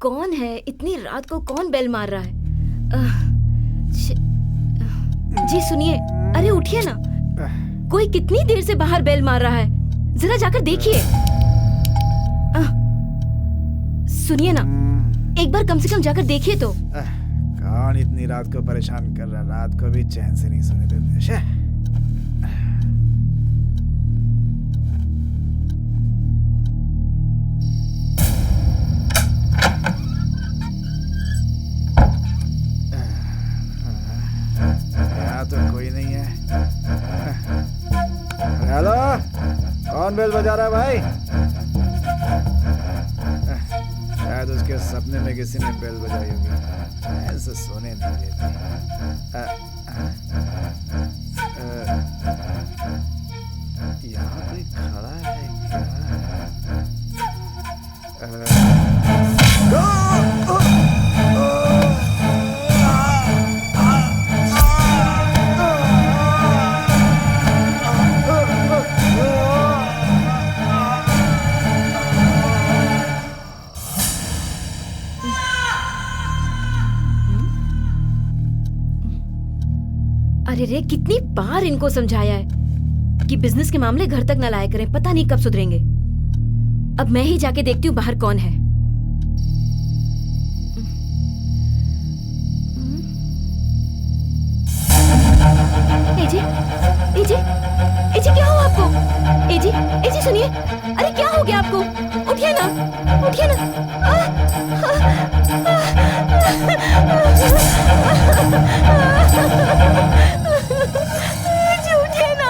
कौन है? इतनी रात को कौन बेल मार रहा है? जी सुनिए, अरे उठिए ना, कोई कितनी देर से बाहर बेल मार रहा है, जरा जाकर देखिए। सुनिए ना, एक बार कम से कम जाकर देखिए तो। कौन इतनी रात को परेशान कर रहा है? रात को भी चैन से नहीं सोने देते। तो कोई नहीं है। हेलो, कौन बेल बजा रहा है भाई? शायद उसके सपने में किसी ने बेल बजाई होगी, ऐसे सोने नहीं देती। यहाँ कोई खड़ा है अरे रे, कितनी बार इनको समझाया है कि बिजनेस के मामले घर तक न लाया करें, पता नहीं कब सुधरेंगे। अब मैं ही जाके देखती हूँ बाहर कौन है। एजी, एजी, एजी क्या हुआ आपको? एजी, एजी सुनिए, अरे क्या हो गया आपको? उठिए ना, उठिए ना। एजी उठिए ना।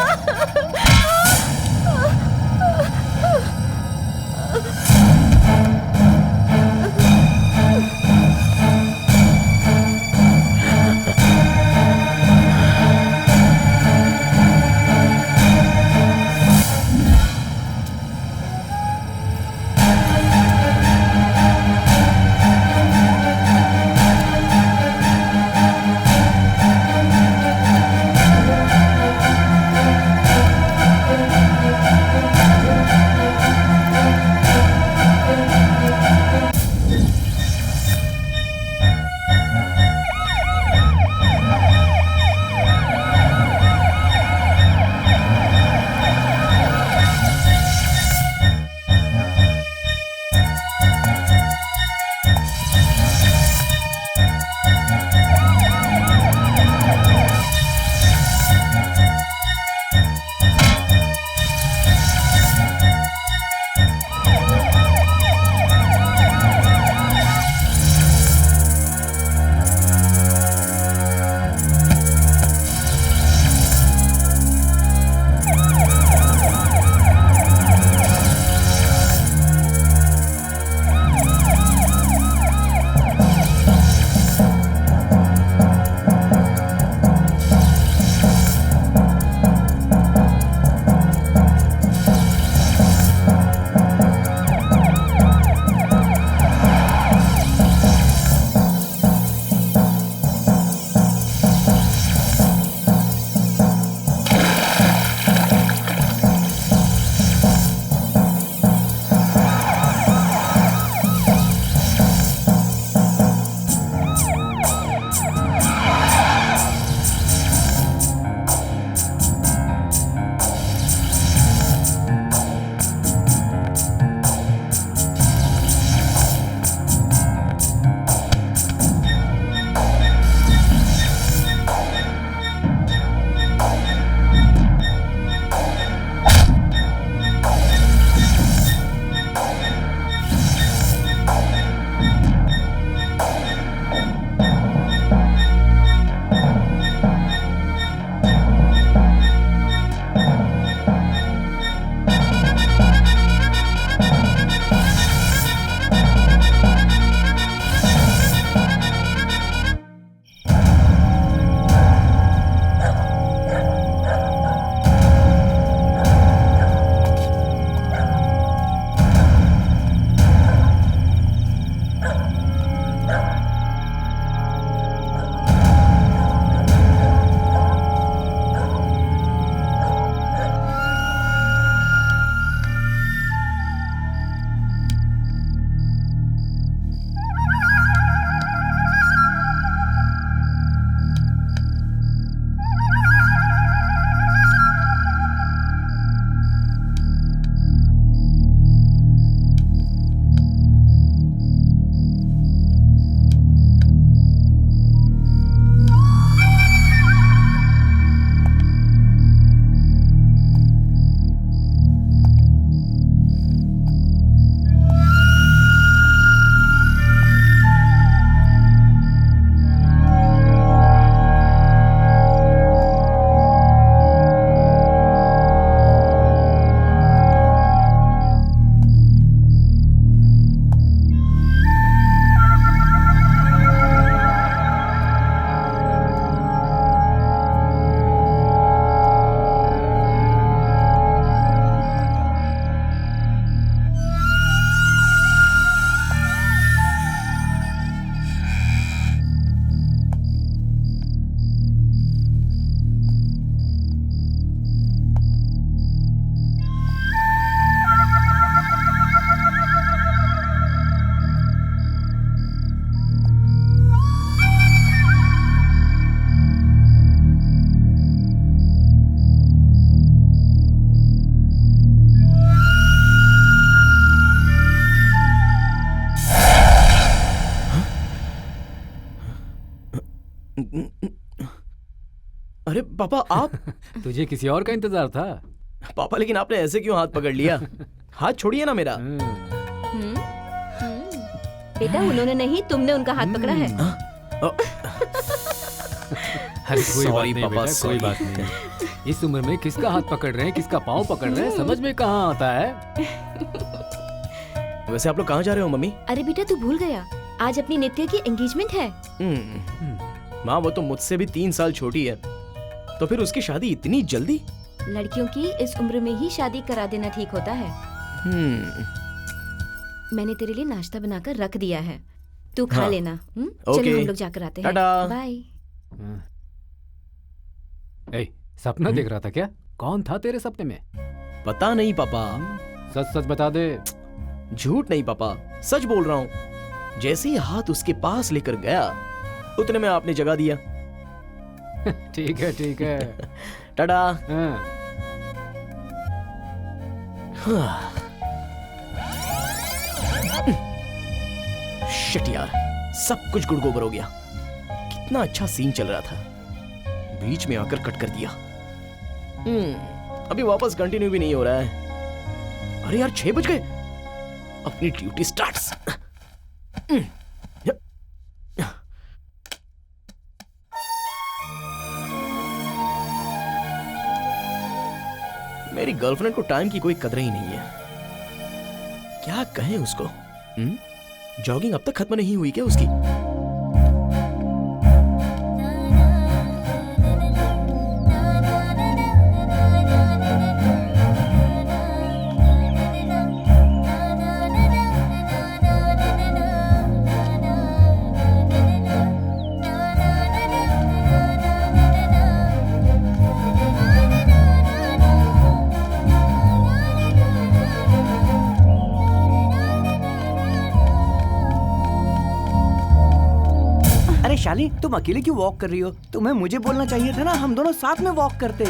अरे पापा आप तुझे किसी और का इंतजार था। पापा लेकिन आपने ऐसे क्यों हाथ पकड़ लिया? हाथ छोड़िए ना मेरा। बेटा उन्होंने नहीं, तुमने उनका हाथ पकड़ा है। अरे कोई बात Sorry, नहीं पापा, बेटा, कोई sorry। बात नहीं। इस उम्र में किसका हाथ पकड़ रहे हैं, किसका पाँव पकड़ रहे हैं, समझ में कहाँ आता है। वैसे आप लोग कहाँ जा रहे हो मम्मी? अरे बेटा तू भूल गया, आज अपनी नित्य की एंगेजमेंट है। माँ वो तो मुझसे भी 3 साल छोटी है, तो फिर उसकी शादी इतनी जल्दी? लड़कियों की इस उम्र में ही शादी करा देना ठीक होता है। मैंने तेरे लिए नाश्ता बनाकर रख दिया है, तू खा हाँ। लेना। ओके। चलो हम लोग जाकर आते हैं। टाटा। बाय। ए, सपना देख रहा था क्या? कौन था तेरे सपने में? पता नहीं पापा। सच सच बता दे। झूठ नहीं पापा, सच बोल रहा हूँ। जैसे ही हाथ उसके पास लेकर गया उतने में आपने जगा दिया। ठीक है ठीक है। टाटा। हाँ। शिट यार, सब कुछ गुड़गोबर हो गया। कितना अच्छा सीन चल रहा था, बीच में आकर कट कर दिया। अभी वापस कंटिन्यू भी नहीं हो रहा है। अरे यार 6 बज गए, अपनी ड्यूटी स्टार्ट्स। मेरी गर्लफ्रेंड को टाइम की कोई कदर ही नहीं है। क्या कहें उसको? जॉगिंग अब तक खत्म नहीं हुई क्या उसकी? शाली तुम अकेले क्यों वॉक कर रही हो? तुम्हें मुझे बोलना चाहिए था ना, हम दोनों साथ में वॉक करते।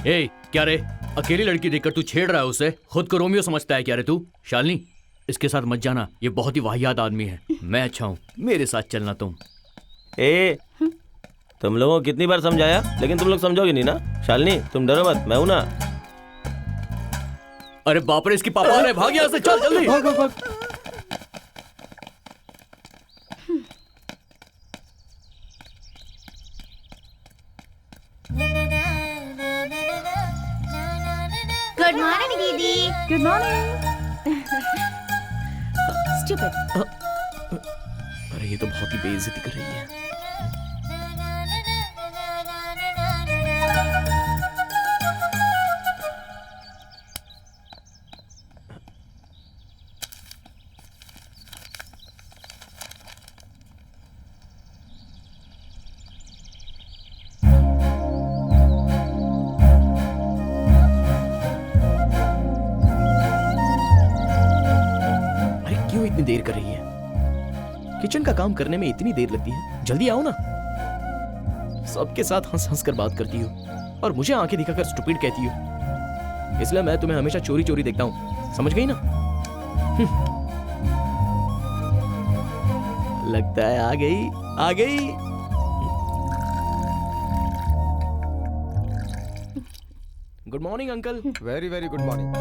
ए, क्या रे, अकेली लड़की देखकर तू छेड़ रहा है उसे? खुद को रोमियो समझता है क्या रे तू? शालिनी, इसके साथ मत जाना, ये बहुत ही वाहियात आदमी है। मैं अच्छा हूँ, मेरे साथ चलना तुम। तुम लोगों को कितनी बार समझाया, लेकिन तुम लोग समझोगे नहीं ना। शालिनी तुम डरो मत, मैं हूं ना। अरे बाप रे, इसकी पापा आ रहे, भाग यहाँ से, चल जल्दी। भाग भाग भाग। गुड मॉर्निंग दीदी। Good morning. स्टूपिड। अरे ये तो बहुत ही बेइज्जती कर रही है। इतनी देर कर रही है? किचन का काम करने में इतनी देर लगती है, जल्दी आओ ना। सबके साथ हंस हंस कर बात करती हो और मुझे आंखें दिखाकर स्टूपिड कहती हो, इसलिए मैं तुम्हें हमेशा चोरी चोरी देखता हूं, समझ गई ना? लगता है आ गई आ गई। Good morning uncle. Very very good morning.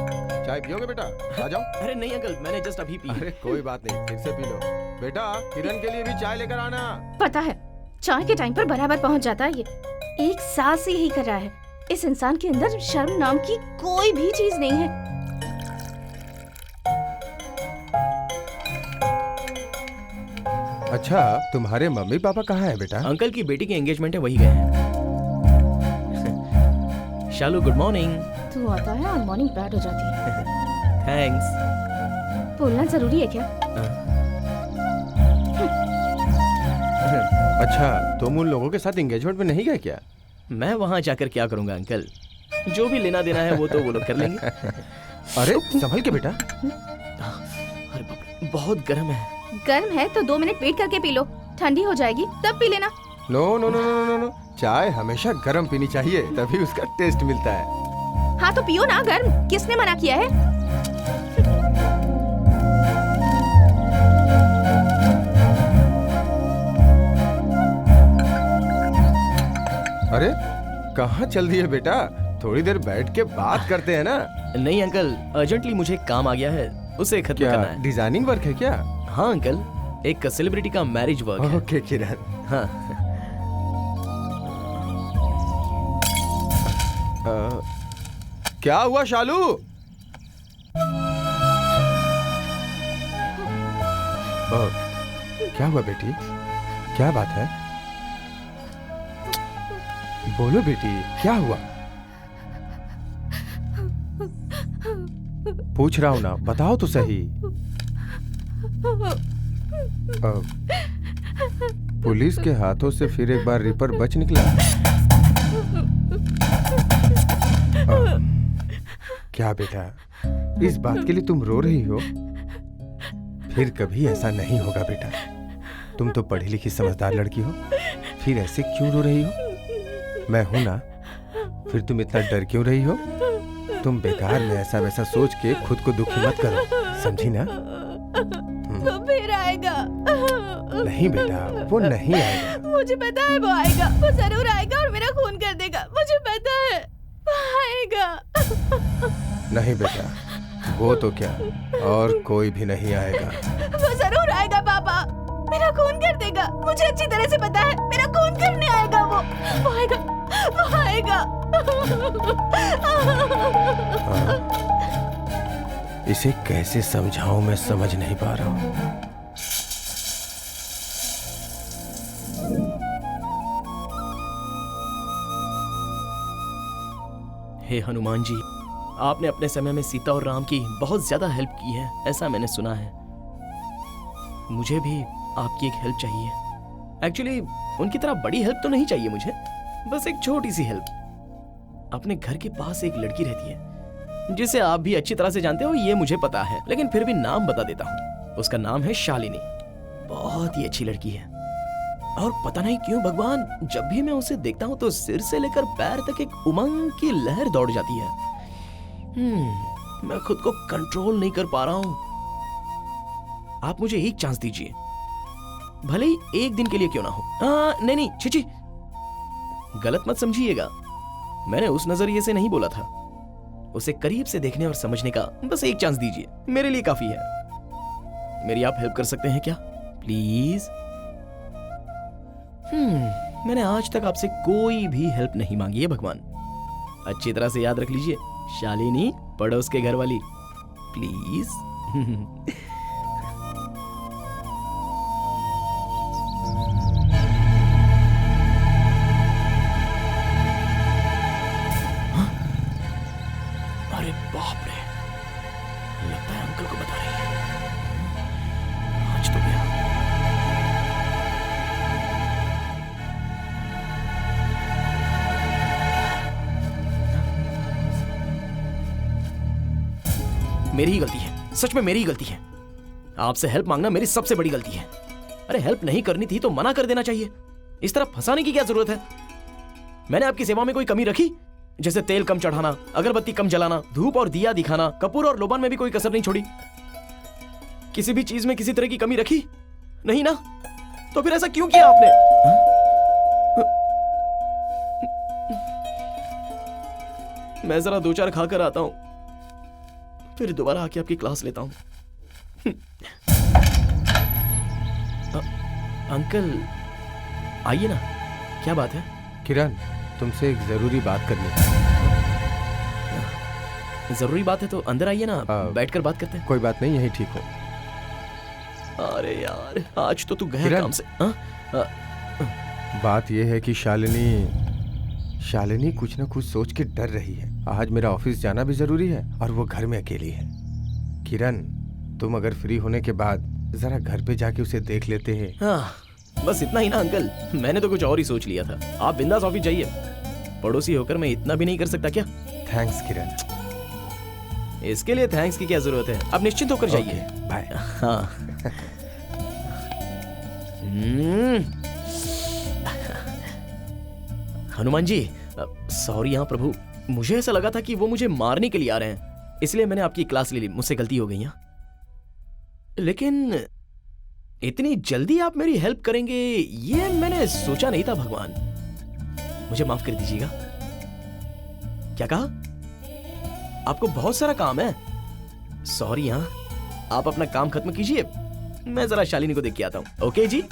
चाय पियोगे बेटा? आ जाओ। अरे नहीं अंकल, मैंने जस्ट अभी पी। अरे कोई बात नहीं, फिर से पी लो। बेटा किरण के लिए भी चाय लेकर आना। पता है, चाय के टाइम पर बराबर पहुंच जाता है। ये 1 साल से यही कर रहा है। इस इंसान के अंदर शर्म नाम की कोई भी चीज नहीं है। अच्छा, तुम्हारे मम्मी पापा कहाँ हैं बेटा? अंकल की बेटी की एंगेजमेंट है, वही गए हैं। शालू गुड मॉर्निंग। तू आता है और मॉर्निंग बैड हो जाती है। थैंक्स। बोलना जरूरी है क्या? अच्छा, तुम उन लोगों के साथ एंगेजमेंट में नहीं गए क्या? मैं वहां जाकर क्या करूंगा अंकल? जो भी लेना देना है वो तो वो लोग कर लेंगे। अरे संभल के बेटा। अरे बाप रे, बहुत गर्म है। गर्म है तो 2 मिनट वेट करके पी लो, ठंडी हो जाएगी तब पी लेना। No no no no no no, चाय हमेशा गर्म पीनी चाहिए, तभी उसका टेस्ट मिलता है। हाँ तो पियो ना गर्म, किसने मना किया है? कहाँ चल दिए बेटा? थोड़ी देर बैठ के बात करते हैं ना। नहीं अंकल, अर्जेंटली मुझे काम आ गया है, उसे खत्म क्या करना है। डिजाइनिंग वर्क है क्या? हाँ अंकल, एक सेलिब्रिटी का मैरिज वर्क है। ओके किरण। हाँ। क्या हुआ शालू? क्या हुआ बेटी? क्या बात है? बोलो बेटी, क्या हुआ? पूछ रहा हूं ना, बताओ तो सही। पुलिस के हाथों से फिर एक बार रिपर बच निकला। क्या बेटा, इस बात के लिए तुम रो रही हो? फिर कभी ऐसा नहीं होगा बेटा। तुम तो पढ़ी लिखी समझदार लड़की हो, फिर ऐसे क्यों रो रही हो? मैं हूं ना, फिर तुम इतना डर क्यों रही हो? तुम बेकार में ऐसा वैसा सोच के खुद को दुखी मत करो, समझी ना? वो फिर आएगा। नहीं बेटा, वो नहीं आएगा। मुझे पता है वो आएगा, वो जरूर आएगा और मेरा खून कर देगा, मुझे पता है वो आएगा। नहीं बेटा, वो तो क्या, और कोई भी नहीं आएगा। वो जरूर आएगा पापा, मेरा खून कर देगा, मुझे अच्छी तरह से पता है, मेरा खून करने आएगा वो आएगा, वो आएगा। इसे कैसे समझाऊं, मैं समझ नहीं पा रहा हूं। हे हनुमान जी, आपने अपने समय में सीता और राम की बहुत ज्यादा हेल्प की है, ऐसा मैंने सुना है। मुझे भी आपकी एक हेल्प चाहिए। एक्चुअली उनकी तरह बड़ी हेल्प तो नहीं चाहिए मुझे, बस एक छोटी सी हेल्प। अपने घर के पास एक लड़की रहती है जिसे आप भी अच्छी तरह से जानते हो, ये मुझे पता है, लेकिन फिर भी नाम बता देता हूँ। उसका नाम है शालिनी। बहुत ही अच्छी लड़की है, और पता नहीं क्यों भगवान, जब भी मैं उसे देखता हूँ तो सिर से लेकर पैर तक एक उमंग की लहर दौड़ जाती है। मैं खुद को कंट्रोल नहीं कर पा रहा हूँ। आप मुझे एक चांस दीजिए, भले ही एक दिन के लिए क्यों ना हो। नहीं, छिची, गलत मत समझिएगा, मैंने उस नजरिए से नहीं बोला था। उसे करीब से देखने और समझने का बस एक चांस दीजिए, मेरे लिए काफी है। मेरी आप हेल्प कर सकते हैं क्या, प्लीज? मैंने आज तक आपसे कोई भी हेल्प नहीं मांगी है भगवान। अच्छी तरह से याद रख लीजिए, शालिनी पड़ोस के घर वाली, प्लीज। अरे बाप रे, लगता है अंकल को बता रही है। आज तो गया। मेरी ही गलती है, सच में मेरी ही गलती है। आपसे हेल्प मांगना मेरी सबसे बड़ी गलती है। अरे हेल्प नहीं करनी थी तो मना कर देना चाहिए, इस तरह फंसाने की क्या जरूरत है? मैंने आपकी सेवा में कोई कमी रखी? जैसे तेल कम चढ़ाना, अगरबत्ती कम जलाना, धूप और दिया दिखाना, कपूर और लोबान में भी कोई कसर नहीं छोड़ी। किसी भी चीज में किसी तरह की कमी रखी नहीं ना? तो फिर ऐसा क्यों किया आपने? मैं जरा 2-4 खाकर आता हूं, फिर दोबारा आके आपकी क्लास लेता हूं। अंकल आइए ना, क्या बात है? किरण, तुमसे एक जरूरी बात करनी है। जरूरी बात है तो अंदर आइए ना, बैठकर बात करते हैं। कोई बात नहीं, यही ठीक हो। अरे यार, आज तो तू गया किरण, काम से। बात यह है कि शालिनी कुछ ना कुछ सोच के डर रही है। आज मेरा ऑफिस जाना भी जरूरी है और वो घर में अकेली है। किरण, तुम अगर फ्री होने के बाद जरा घर पे जाके उसे देख लेते हैं। हाँ, बस इतना ही ना अंकल, मैंने तो कुछ और ही सोच लिया था। आप बिंदास ऑफिस जाइए, पड़ोसी होकर मैं इतना भी नहीं कर सकता क्या? थैंक्स किरण। इसके लिए थैंक्स की क्या जरूरत है, आप निश्चिंत होकर जाइए। बाय। हाँ। हनुमान जी, सॉरी हाँ प्रभु, मुझे ऐसा लगा था कि वो मुझे मारने के लिए आ रहे हैं, इसलिए मैंने आपकी क्लास ले ली। मुझसे गलती हो गई। लेकिन इतनी जल्दी आप मेरी हेल्प करेंगे ये मैंने सोचा नहीं था। भगवान, मुझे माफ कर दीजिएगा। क्या कहा? आपको बहुत सारा काम है? सॉरी हाँ, आप अपना काम खत्म कीजिए, मैं जरा शालिनी को देख के आता हूँ। ओके जी।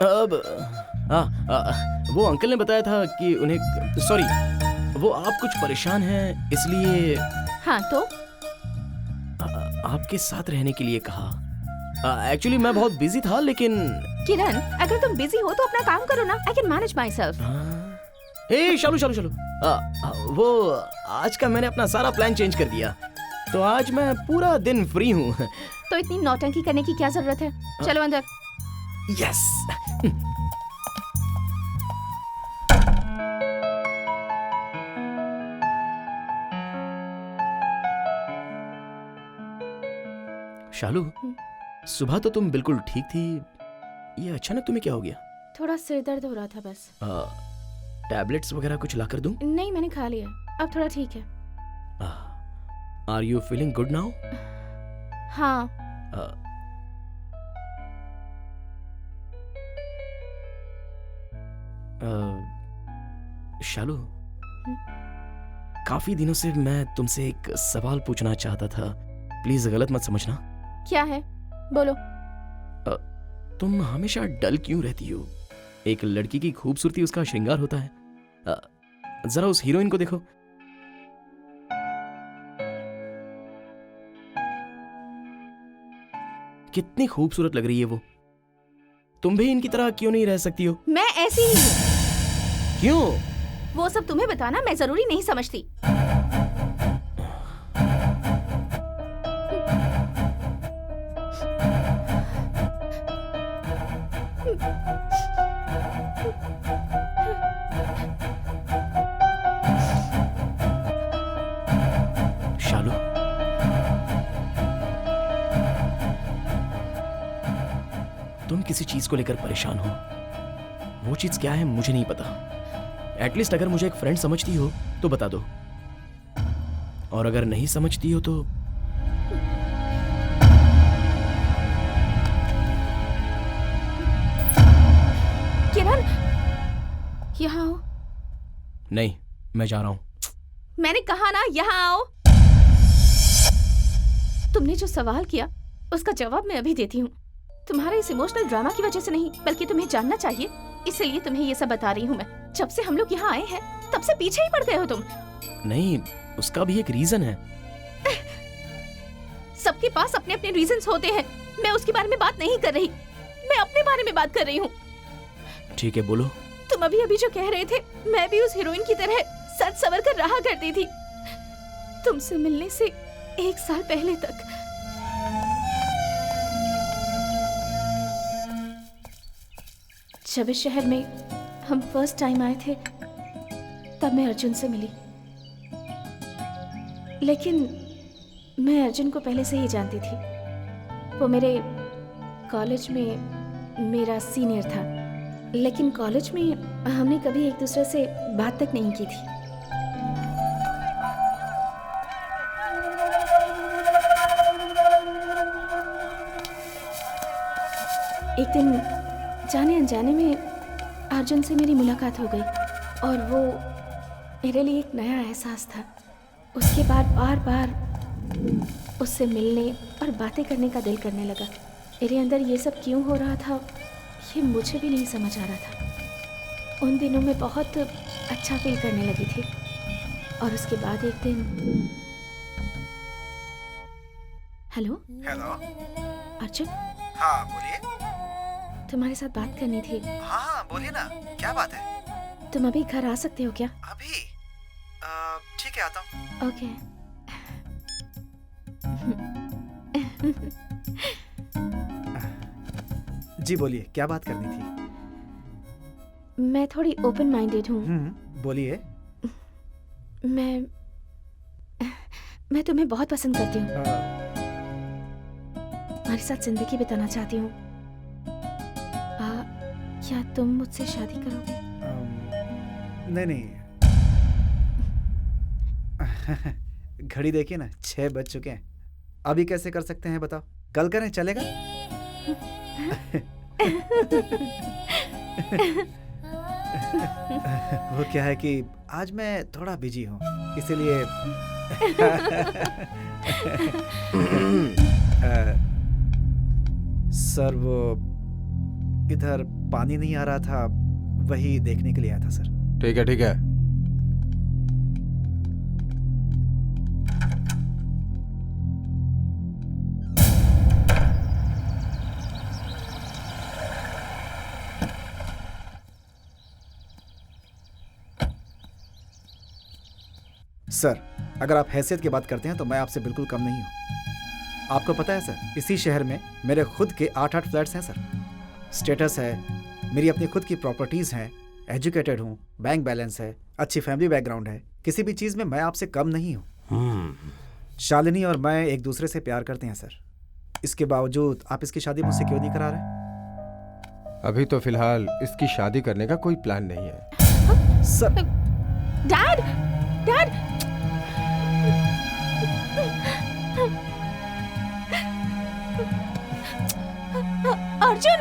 अब वो अंकल ने बताया था कि उन्हें, सॉरी, वो आप कुछ परेशान हैं इसलिए हाँ तो आपके साथ रहने के लिए कहा। एक्चुअली मैं बहुत बिजी था, लेकिन किरण, अगर तुम बिजी हो तो अपना काम करो ना। I can manage myself. ए शालू शालू शालू, वो आज का मैंने अपना सारा प्लान चेंज कर दिया, तो आज मैं पूरा दिन फ्री हूँ। तो इतनी नौटंकी करने की क्या जरूरत है? चलो अंदर। यस। शालू, सुबह तो तुम बिल्कुल ठीक थी, ये अचानक तुम्हें क्या हो गया? थोड़ा सिर दर्द हो रहा था बस। टैबलेट्स वगैरह कुछ ला कर दूं? नहीं, मैंने खा लिया, अब थोड़ा ठीक है। Are you feeling good now? हाँ। शालू, काफी दिनों से मैं तुमसे एक सवाल पूछना चाहता था, प्लीज गलत मत समझना। क्या है? बोलो। तुम हमेशा डल क्यों रहती हो? एक लड़की की खूबसूरती उसका श्रृंगार होता है। जरा उस हीरोइन को देखो। कितनी खूबसूरत लग रही है वो। तुम भी इनकी तरह क्यों नहीं रह सकती हो? मैं ऐसी ही हूँ। क्यों? वो सब तुम्हें बताना मैं जरूरी नहीं समझती। शालू, तुम किसी चीज को लेकर परेशान हो, वो चीज क्या है मुझे नहीं पता। एटलीस्ट अगर मुझे एक फ्रेंड समझती हो तो बता दो, और अगर नहीं समझती हो तो किरण, यहाँ आओ। नहीं, मैं जा रहा हूं। मैंने कहा ना, यहाँ आओ। तुमने जो सवाल किया उसका जवाब मैं अभी देती हूँ। तुम्हारे इस इमोशनल ड्रामा की वजह से नहीं, बल्कि तुम्हें जानना चाहिए, इसलिए तुम्हें ये सब बता रही हूँ मैं। जब से हम लोग यहाँ आए हैं तब से पीछे ही पड़ गए हो तुम। नहीं, उसका भी एक रीजन है। सबके पास अपने अपने रीजंस होते हैं। मैं उसके बारे में बात नहीं कर रही, मैं अपने बारे में बात कर रही हूँ। ठीक है, बोलो। तुम अभी अभी जो कह रहे थे, मैं भी उस हीरोइन की तरह सज संवर कर रहा करती थी, तुमसे मिलने से 1 साल पहले तक। जब इस शहर में हम फर्स्ट टाइम आए थे तब मैं अर्जुन से मिली, लेकिन मैं अर्जुन को पहले से ही जानती थी। वो मेरे कॉलेज में मेरा सीनियर था, लेकिन कॉलेज में हमने कभी एक दूसरे से बात तक नहीं की थी। एक दिन जाने अनजाने में अर्जुन से मेरी मुलाकात हो गई, और वो मेरे लिए एक नया एहसास था। उसके बाद बार बार उससे मिलने और बातें करने का दिल करने लगा। मेरे अंदर ये सब क्यों हो रहा था ये मुझे भी नहीं समझ आ रहा था। उन दिनों में बहुत अच्छा फील करने लगी थी, और उसके बाद एक दिन। Hello hello. अर्जुन, हाँ बोलिए। तुम्हारे साथ बात करनी थी। हाँ हाँ बोलिए ना, क्या बात है? तुम अभी घर आ सकते हो क्या? अभी? ठीक है, आता हूँ। ओके। जी बोलिए, क्या बात करनी थी? मैं थोड़ी ओपन माइंडेड हूँ। बोलिए। मैं तुम्हें बहुत पसंद करती हूँ। तुम्हारे साथ जिंदगी बिताना चाहती हूँ। क्या तुम मुझसे शादी करोगे? नहीं। घड़ी देखिए ना, 6 बज चुके हैं। अभी कैसे कर सकते हैं बताओ? कल करें, चलेगा? वो क्या है कि आज मैं थोड़ा बिजी हूँ, इसीलिए सर वो इधर पानी नहीं आ रहा था, वही देखने के लिए आया था सर। ठीक है। सर, अगर आप हैसियत की बात करते हैं तो मैं आपसे बिल्कुल कम नहीं हूँ। आपको पता है सर, इसी शहर में मेरे खुद के 8 फ्लैट्स हैं सर। स्टेटस है, मेरी अपनी खुद की प्रॉपर्टीज़ हैं, एजुकेटेड हूँ, बैंक बैलेंस है, अच्छी फैमिली बैकग्राउंड है। किसी भी चीज़ में मैं आपसे कम नहीं हूँ। शालिनी और मैं एक दूसरे से प्यार करते हैं सर। इसके बावजूद आप इसकी शादी मुझसे क्यों नहीं करा रहे? अभी तो फिलहाल इसकी शादी करने का कोई प्लान नहीं है। सर। डैड! अर्जुन!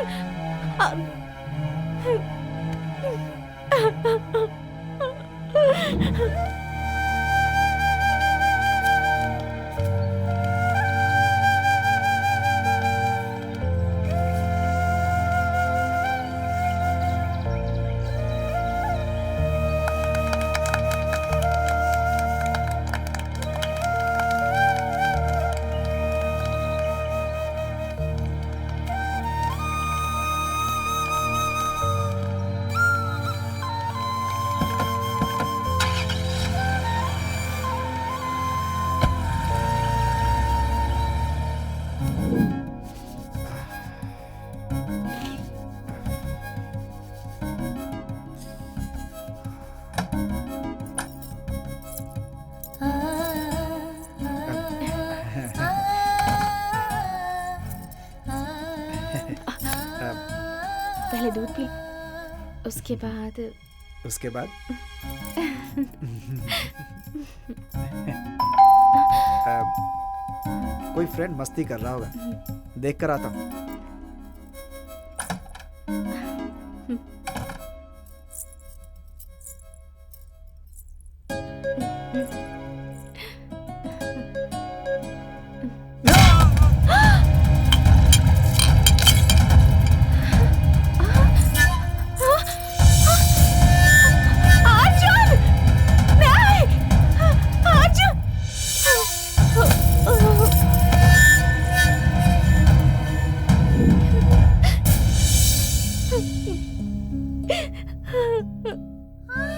पहले दूध पी, उसके बाद कोई फ्रेंड मस्ती कर रहा होगा, देख कर आता हूँ।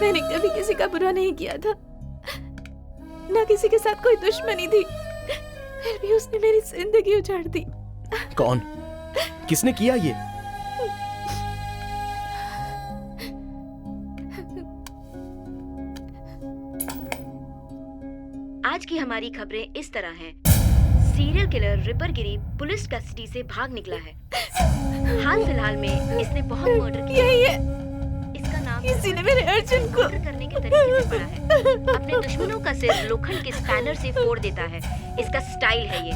मैंने कभी किसी का बुरा नहीं किया था, ना किसी के साथ कोई दुश्मनी थी, फिर भी उसने मेरी जिंदगी उजाड़ दी। कौन? किसने किया ये? आज की हमारी खबरें इस तरह हैं। सीरियल किलर रिपर गिरी पुलिस कस्टडी से भाग निकला है। हाल फिलहाल में इसने बहुत मर्डर किए हैं। इसका नाम किसी ने मेरे अर्जुन को मर्डर करने के तरीके से पढ़ा है। अपने दुश्मनों का सिर लोखंड के स्पैनर से फोड़ देता है। इसका स्टाइल है ये।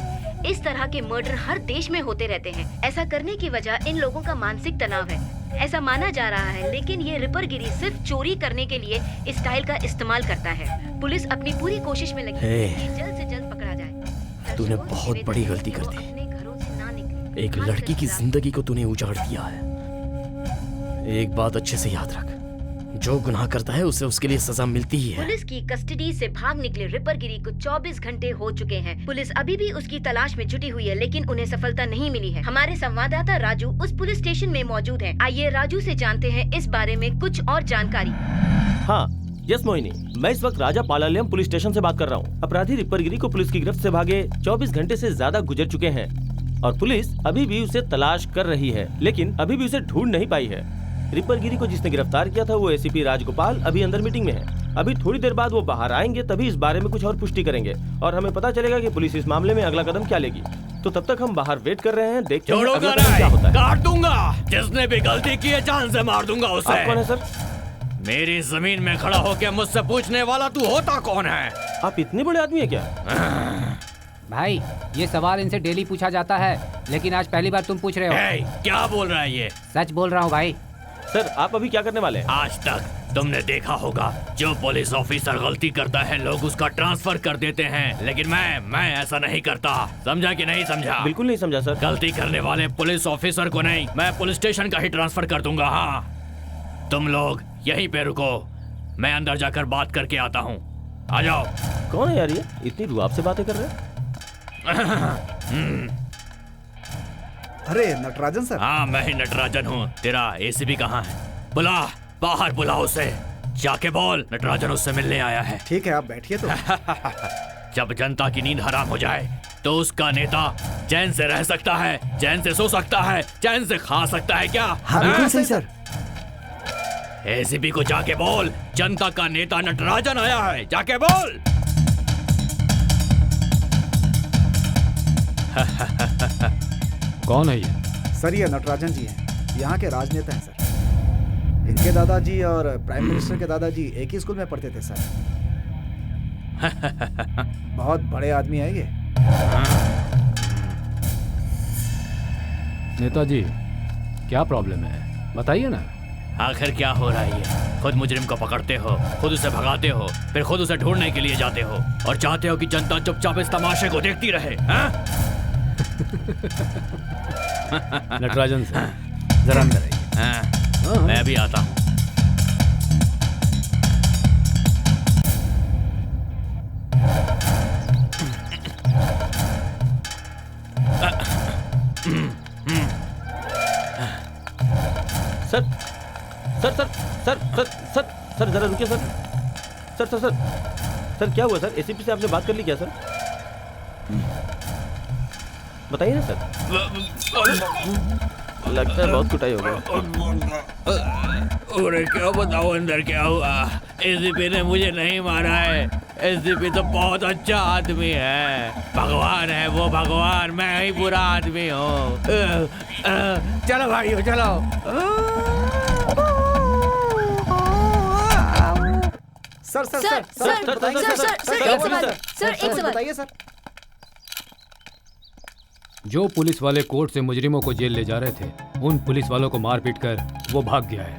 इस तरह के मर्डर हर देश में होते रहते हैं। ऐसा करने की वजह इन लोगों का मानसिक तनाव है, ऐसा माना जा रहा है। लेकिन ये रिपर गिरी सिर्फ चोरी करने के लिए इस स्टाइल का इस्तेमाल करता है। पुलिस अपनी पूरी कोशिश में लगी है कि जल्द से जल्द पकड़ा जाए। तूने बहुत बड़ी गलती कर दी। अपने घरों से ना निकले। एक लड़की की जिंदगी को तूने उजाड़ दिया है। एक बात अच्छे से याद रख, जो गुनाह करता है उसे उसके लिए सजा मिलती ही है। पुलिस की कस्टडी से भाग निकले रिपर गिरी को 24 घंटे हो चुके हैं। पुलिस अभी भी उसकी तलाश में जुटी हुई है, लेकिन उन्हें सफलता नहीं मिली है। हमारे संवाददाता राजू उस पुलिस स्टेशन में मौजूद हैं। आइए राजू से जानते हैं इस बारे में कुछ और जानकारी। हाँ, यस मोहिनी, मैं इस वक्त राजा पालालियम पुलिस स्टेशन से बात कर रहा हूँ। अपराधी रिपरगिरी को पुलिस की गिरफ्त से भागे 24 घंटे से ज्यादा गुजर चुके हैं और पुलिस अभी भी उसे तलाश कर रही है, लेकिन अभी भी उसे ढूंढ नहीं पाई है। रिपरगिरी को जिसने गिरफ्तार किया था वो एसीपी राजगोपाल अभी अंदर मीटिंग में है। अभी थोड़ी देर बाद वो बाहर आएंगे, तभी इस बारे में कुछ और पुष्टि करेंगे और हमें पता चलेगा कि पुलिस इस मामले में अगला कदम क्या लेगी। तो तब तक हम बाहर वेट कर रहे हैं, देखते हैं अगला कदम क्या होता है। काट दूंगा, जिसने भी गलती की है जान से मार दूंगा उसे। आप कौन है सर? मेरी जमीन में खड़ा होकर मुझसे पूछने वाला तू होता कौन है? आप इतने बड़े आदमी है क्या? भाई ये सवाल इनसे डेली पूछा जाता है, लेकिन आज पहली बार तुम पूछ रहे हो। क्या बोल रहा है ये? सच बोल रहा हूँ भाई। सर आप अभी क्या करने वाले हैं? आज तक तुमने देखा होगा जो पुलिस ऑफिसर गलती करता है लोग उसका ट्रांसफर कर देते हैं, लेकिन मैं ऐसा नहीं करता। समझा कि नहीं समझा? बिल्कुल नहीं समझा सर। गलती करने वाले पुलिस ऑफिसर को नहीं, मैं पुलिस स्टेशन का ही ट्रांसफर कर दूंगा। हाँ, तुम लोग यहीं पे रुको, मैं अंदर जाकर बात करके आता हूँ। आ जाओ। कौन है यार ये, इतनी रुआब से बातें कर रहे हैं? अरे नटराजन सर। हाँ मैं ही नटराजन हूँ। तेरा एसीपी कहाँ है? बुला, बाहर बुला उसे। जाके बोल नटराजन उससे मिलने आया है। ठीक है आप बैठिए तो। जब जनता की नींद हराम हो जाए तो उसका नेता चैन से रह सकता है, चैन से सो सकता है, चैन से खा सकता है क्या? हाँ बिल्कुल सही सर। एसीपी को जाके बोल जनता का नेता नटराजन आया है, जाके बोल। कौन है ये? सर ये नटराजन जी हैं, यहाँ के राजनेता हैं सर। इनके दादाजी और प्राइम मिनिस्टर के दादाजी एक ही स्कूल में पढ़ते थे सर। बहुत बड़े आदमी है ये। नेताजी क्या प्रॉब्लम है, बताइए ना। आखिर क्या हो रहा है ये? खुद मुजरिम को पकड़ते हो, खुद उसे भगाते हो, फिर खुद उसे ढूंढने के लिए जाते हो और चाहते हो कि जनता चुपचाप इस तमाशे को देखती रहे। नटराजन सर जरा अंदर आइए। मैं भी आता हूँ। Sir sir sir sir sir sir sir जरा रुकिए sir. Sir sir sir sir क्या हुआ सर? एसीपी से आपने बात कर ली क्या सर? बताइए ना सर। लगता है बहुत कुटाई हो गई। अरे क्या बताओ अंदर क्या हुआ? एसीपी ने मुझे नहीं मारा है। एसीपी तो बहुत अच्छा आदमी है, भगवान है वो, भगवान। मैं ही बुरा आदमी हूँ। चलो भाइयों चलो। सर सर सर, सर, बताइए सर, सर, सर, एक सवाल, सर, एक सवाल। बताइए सर। जो पुलिस वाले कोर्ट से मुजरिमों को जेल ले जा रहे थे, उन पुलिस वालों को मार पीट कर वो भाग गया है।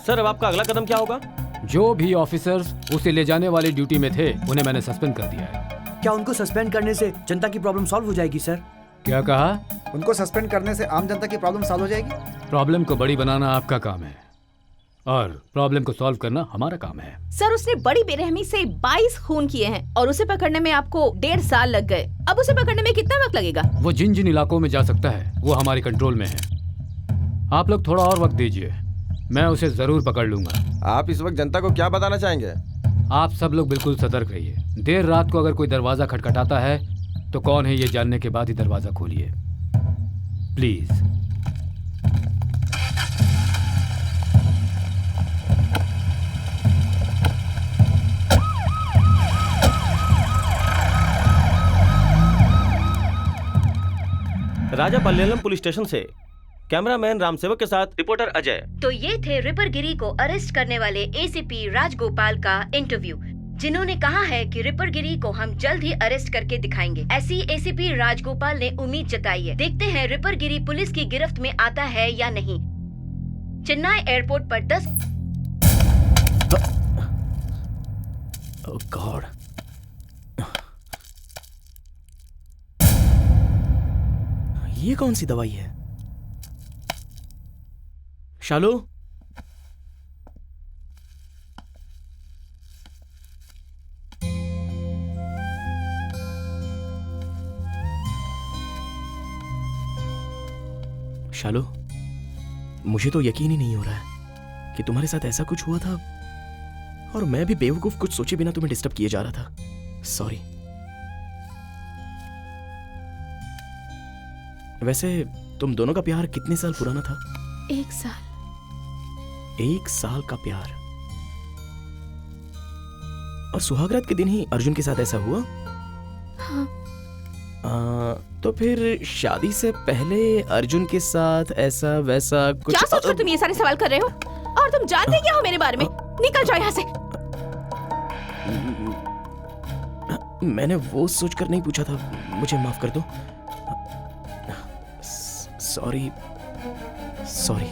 सर अब आपका अगला कदम क्या होगा? जो भी ऑफिसर्स उसे ले जाने वाली ड्यूटी में थे उन्हें मैंने सस्पेंड कर दिया है। क्या उनको सस्पेंड करने से जनता की प्रॉब्लम सॉल्व हो जाएगी सर? क्या कहा? उनको सस्पेंड करने से आम जनता की प्रॉब्लम सॉल्व हो जाएगी? प्रॉब्लम को बड़ी बनाना आपका काम है और प्रॉब्लम को सॉल्व करना हमारा काम है। सर उसने बड़ी बेरहमी से 22 खून किए हैं और उसे पकड़ने में आपको 1.5 साल लग गए। अब उसे पकड़ने में कितना वक्त लगेगा? वो जिन जिन इलाकों में जा सकता है वो हमारे कंट्रोल में है। आप लोग थोड़ा और वक्त दीजिए, मैं उसे जरूर पकड़ लूंगा। आप इस वक्त जनता को क्या बताना चाहेंगे? आप सब लोग बिल्कुल सतर्क रहिए। देर रात को अगर कोई दरवाजा खटखटाता है तो कौन है ये जानने के बाद ही दरवाजा खोलिए, प्लीज। राजा पालालियम पुलिस स्टेशन से कैमरामैन रामसेवक के साथ रिपोर्टर अजय। तो ये थे रिपरगिरी को अरेस्ट करने वाले एसीपी राजगोपाल का इंटरव्यू, जिन्होंने कहा है कि रिपरगिरी को हम जल्द ही अरेस्ट करके दिखाएंगे। ऐसी एसीपी राजगोपाल ने उम्मीद जताई है। देखते हैं रिपरगिरी पुलिस की गिरफ्त में आता है या नहीं। चेन्नई एयरपोर्ट पर 10 ओह गॉड, ये कौन सी दवाई है? शालू, शालू, मुझे तो यकीन ही नहीं हो रहा है कि तुम्हारे साथ ऐसा कुछ हुआ था और मैं भी बेवकूफ कुछ सोचे बिना तुम्हें डिस्टर्ब किए जा रहा था। सॉरी। वैसे तुम दोनों का प्यार कितने साल पुराना था? 1 साल। 1 साल का प्यार। और सुहागरात के दिन ही अर्जुन के साथ ऐसा हुआ? हाँ। तो फिर शादी से पहले अर्जुन के साथ ऐसा वैसा कुछ? क्या सोचकर तुम ये सारे सवाल कर रहे हो? और तुम जानते क्या हो मेरे बारे में? निकल जाओ यहाँ से। मैंने वो सोचकर नहीं पूछा था, मुझे माफ कर दो। Sorry sorry.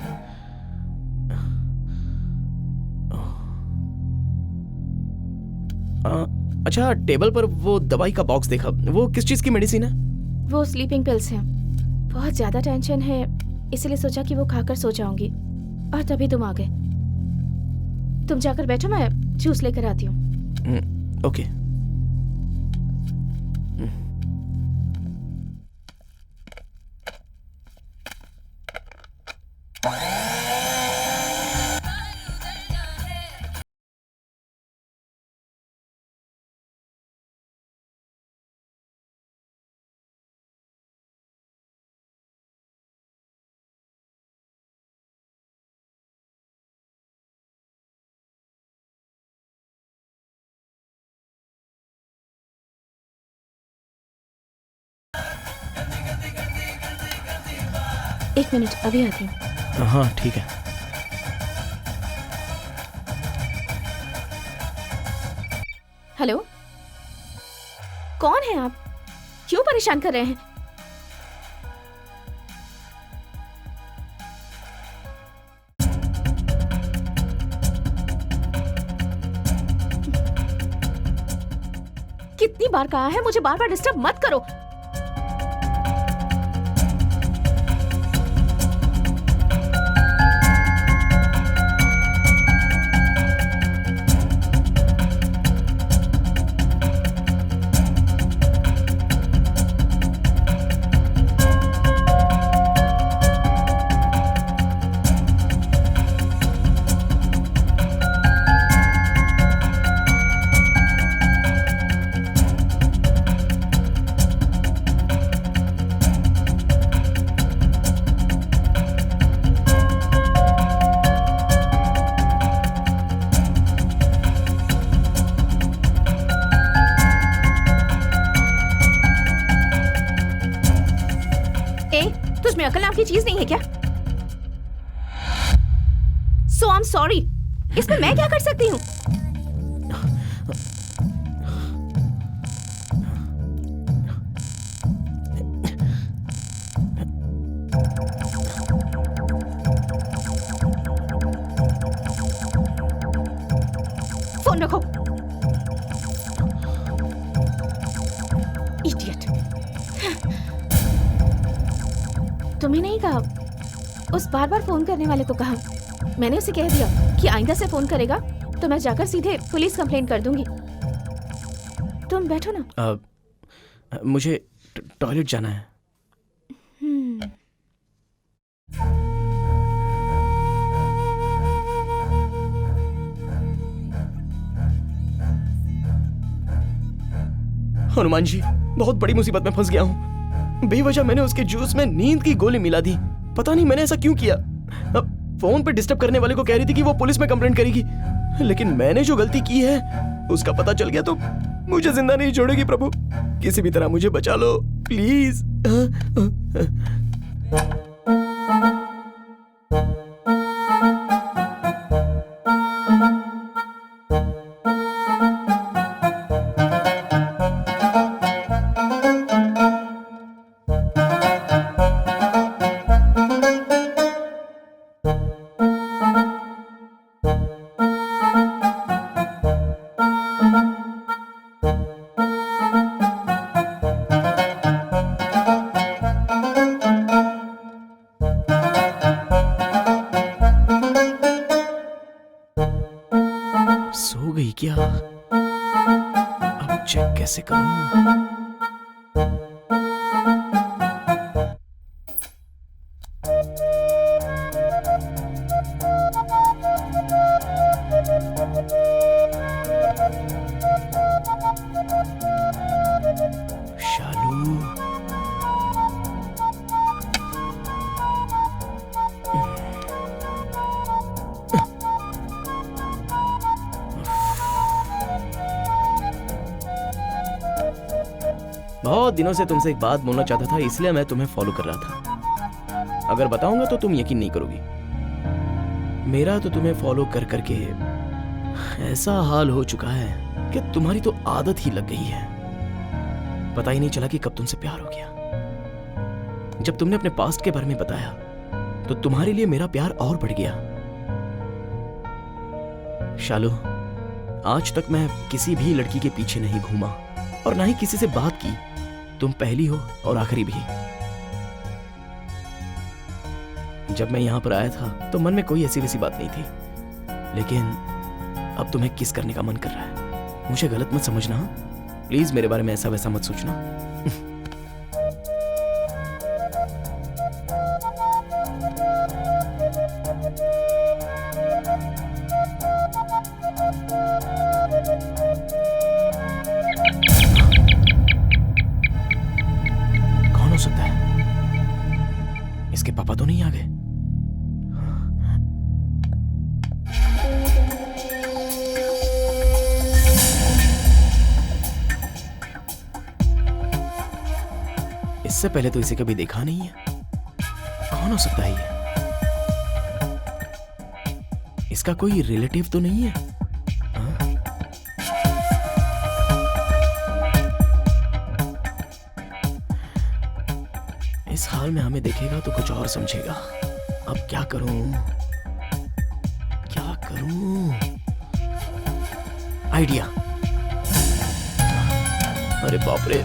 अच्छा, टेबल पर वो दवाई का बॉक्स देखा, वो किस चीज की मेडिसिन है? वो स्लीपिंग पिल्स हैं। बहुत ज्यादा टेंशन है, इसलिए सोचा कि वो खाकर सो जाऊंगी, और तभी तुम आ गए। तुम जाकर बैठो, मैं जूस लेकर आती हूँ। ओके। एक मिनट, अभी आती हूँ। हाँ ठीक है। हेलो, कौन है आप? क्यों परेशान कर रहे हैं? कितनी बार कहा है मुझे बार बार डिस्टर्ब मत करो। तुझमें अकल नाम की चीज नहीं है क्या? सो आई एम सॉरी। इसमें मैं क्या कर सकती हूँ? फोन रखो। इडियट। तुम्हें नहीं कहा, उस बार बार फोन करने वाले को कहा। मैंने उसे कह दिया कि आइंदा से फोन करेगा तो मैं जाकर सीधे पुलिस कंप्लेंट कर दूंगी। तुम बैठो ना। मुझे टॉयलेट जाना है। हनुमान जी, बहुत बड़ी मुसीबत में फंस गया हूँ। बेवजह मैंने उसके जूस में नींद की गोली मिला दी। पता नहीं मैंने ऐसा क्यों किया। फोन पे डिस्टर्ब करने वाले को कह रही थी कि वो पुलिस में कंप्लेंट करेगी, लेकिन मैंने जो गलती की है उसका पता चल गया तो मुझे जिंदा नहीं छोड़ेगी। प्रभु, किसी भी तरह मुझे बचा लो प्लीज। सो गई क्या? अब चेक कैसे करूं? बहुत दिनों से तुमसे एक बात बोलना चाहता था, इसलिए मैं तुम्हें फॉलो कर रहा था। अगर बताऊंगा तो तुम यकीन नहीं करोगी। मेरा तो तुम्हें फॉलो कर करके ऐसा हाल हो चुका है कि तुम्हारी तो आदत ही लग गई है। पता ही नहीं चला कि कब तुमसे प्यार हो गया। जब तुमने अपने पास्ट के बारे में बताया तो तुम्हारे लिए मेरा प्यार और बढ़ गया। शालू, आज तक मैं किसी भी लड़की के पीछे नहीं घूमा और ना ही किसी से बात की। तुम पहली हो और आखिरी भी। जब मैं यहां पर आया था तो मन में कोई ऐसी वैसी बात नहीं थी, लेकिन अब तुम्हें किस करने का मन कर रहा है। मुझे गलत मत समझना, प्लीज मेरे बारे में ऐसा वैसा मत सोचना। कौन हो सकता है? इसके पापा तो नहीं आ गए? इससे पहले तो इसे कभी देखा नहीं है। कौन हो सकता है ये? इसका कोई रिलेटिव तो नहीं है? हाँ? इस हाल में हमें देखेगा तो कुछ और समझेगा। अब क्या करूं? क्या करूं? आइडिया। अरे बाप रे,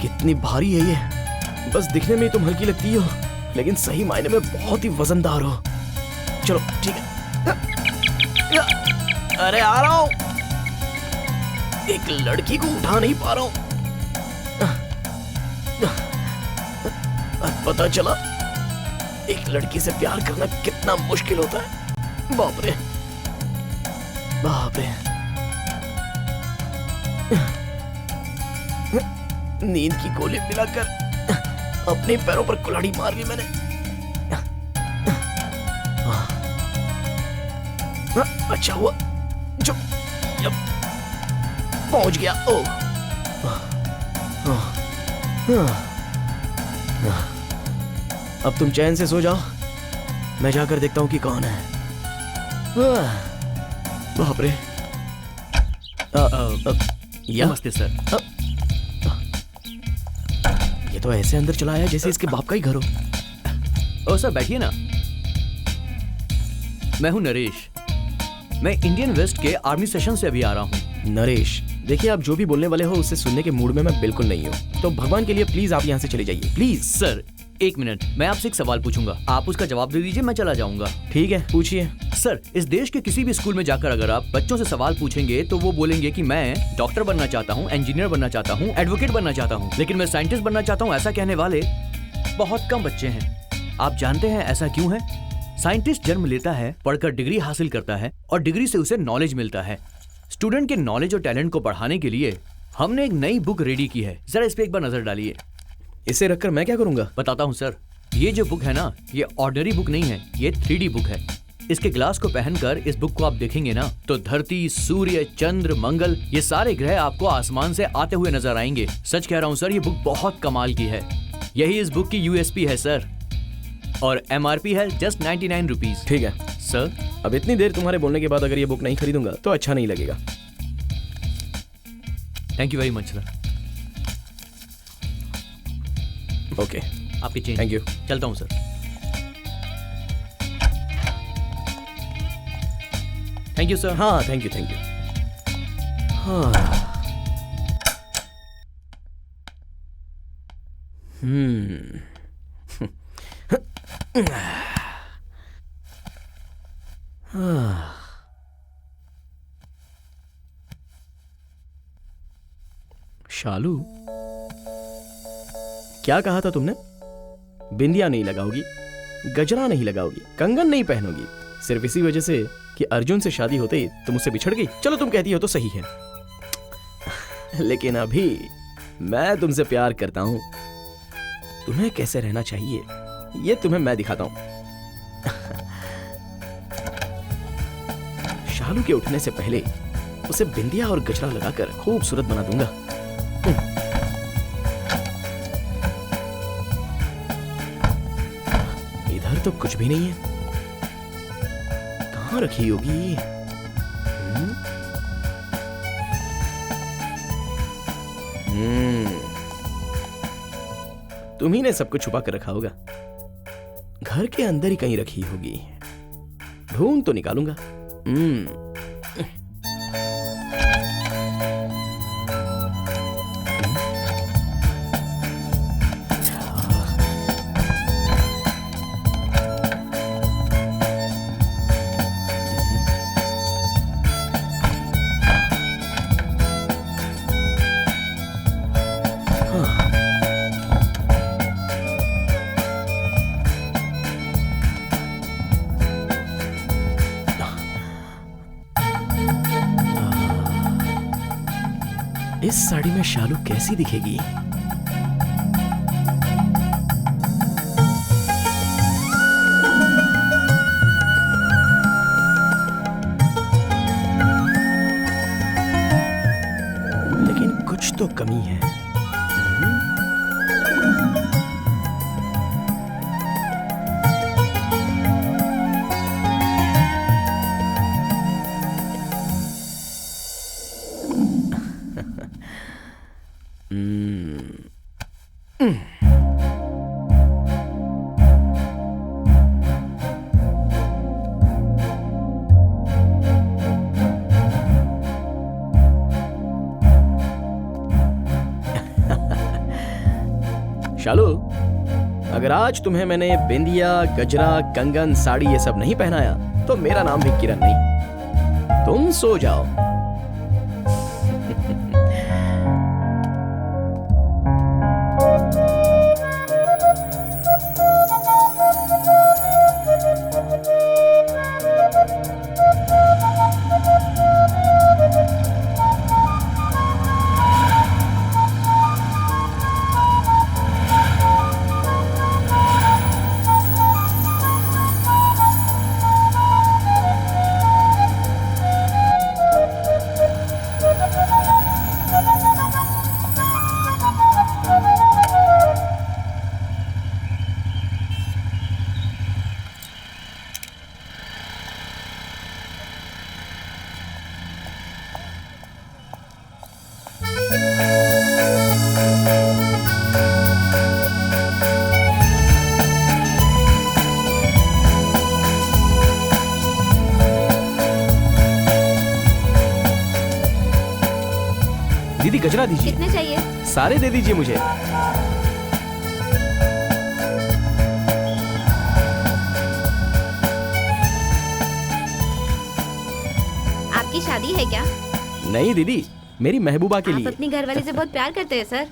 कितनी भारी है ये। बस दिखने में ही तुम हल्की लगती हो, लेकिन सही मायने में बहुत ही वजनदार हो। चलो ठीक है। अरे आ रहा हूं। एक लड़की को उठा नहीं पा रहा हूं। पता चला एक लड़की से प्यार करना कितना मुश्किल होता है। बाप रे, बाप रे। नींद की गोली मिलाकर अपने पैरों पर कुल्हाड़ी मार ली मैंने। अच्छा हुआ जो जब पहुंच गया। ओ अब तुम चैन से सो जाओ, मैं जाकर देखता हूं कि कौन है। बाप रे। नमस्ते सर। ये तो ऐसे अंदर चला आया जैसे इसके बाप का ही घर हो। ओ सर बैठिए ना। मैं हूं नरेश। मैं इंडियन वेस्ट के आर्मी सेशन से अभी आ रहा हूं। नरेश, देखिए आप जो भी बोलने वाले हो उससे सुनने के मूड में मैं बिल्कुल नहीं हूँ, तो भगवान के लिए प्लीज आप यहाँ से चले जाइए प्लीज। सर एक मिनट, मैं आपसे एक सवाल पूछूंगा, आप उसका जवाब दे दीजिए, मैं चला जाऊंगा। ठीक है, पूछिए। सर, इस देश के किसी भी स्कूल में जाकर अगर आप बच्चों से सवाल पूछेंगे तो वो बोलेंगे कि मैं डॉक्टर बनना चाहता हूँ, इंजीनियर बनना चाहता हूँ, एडवोकेट बनना चाहता हूँ, लेकिन मैं साइंटिस्ट बनना चाहता हूँ, ऐसा कहने वाले बहुत कम बच्चे हैं। आप जानते हैं ऐसा क्यों है? साइंटिस्ट जन्म लेता है, पढ़कर डिग्री हासिल करता है और डिग्री से उसे नॉलेज मिलता है। स्टूडेंट के नॉलेज और टैलेंट को बढ़ाने के लिए हमने एक नई बुक रेडी की है, जरा इस पे एक बार नजर डालिए। इसे रखकर मैं क्या करूंगा? बताता हूँ सर। ये जो बुक है ना, ये ऑर्डिनरी बुक नहीं है, ये 3D बुक है। इसके ग्लास को पहनकर इस बुक को आप देखेंगे ना तो धरती, सूर्य, चंद्र, मंगल, ये सारे ग्रह आपको आसमान से आते हुए नजर आएंगे। सच कह रहा हूँ सर, ये बुक बहुत कमाल की है। यही इस बुक की USP है सर, और MRP है जस्ट 99 रुपीज। ठीक है सर। अब इतनी देर तुम्हारे बोलने के बाद अगर ये बुक नहीं खरीदूंगा तो अच्छा नहीं लगेगा। Thank you very much sir. Okay, आपकी चेंज। Thank you. चलता हूँ सर। Thank you sir. हाँ थैंक यू, थैंक यू। हाँ शालू, क्या कहा था तुमने? बिंदिया नहीं लगाओगी, गजरा नहीं लगाओगी, कंगन नहीं पहनोगी, सिर्फ इसी वजह से कि अर्जुन से शादी होते ही तुम उससे बिछड़ गई। चलो तुम कहती हो तो सही है, लेकिन अभी मैं तुमसे प्यार करता हूं। तुम्हें कैसे रहना चाहिए ये तुम्हें मैं दिखाता हूं। शालू के उठने से पहले उसे बिंदिया और गजरा लगाकर खूबसूरत बना दूंगा। इधर तो कुछ भी नहीं है, कहां रखी होगी? तुम्ही ने सब कुछ छुपा कर रखा होगा, घर के अंदर ही कहीं रखी होगी, ढूंढ तो निकालूंगा। इस साड़ी में शालू कैसी दिखेगी? लेकिन कुछ तो कमी है। शालू, अगर आज तुम्हें मैंने बिंदिया, गजरा, कंगन, साड़ी ये सब नहीं पहनाया तो मेरा नाम भी किरण नहीं। तुम सो जाओ। दीदी गजरा दीजिए। कितने चाहिए? सारे दे दीजिए मुझे। आपकी शादी है क्या? नहीं दीदी, मेरी महबूबा के आप लिए। अपनी घरवाली से बहुत प्यार करते हैं सर।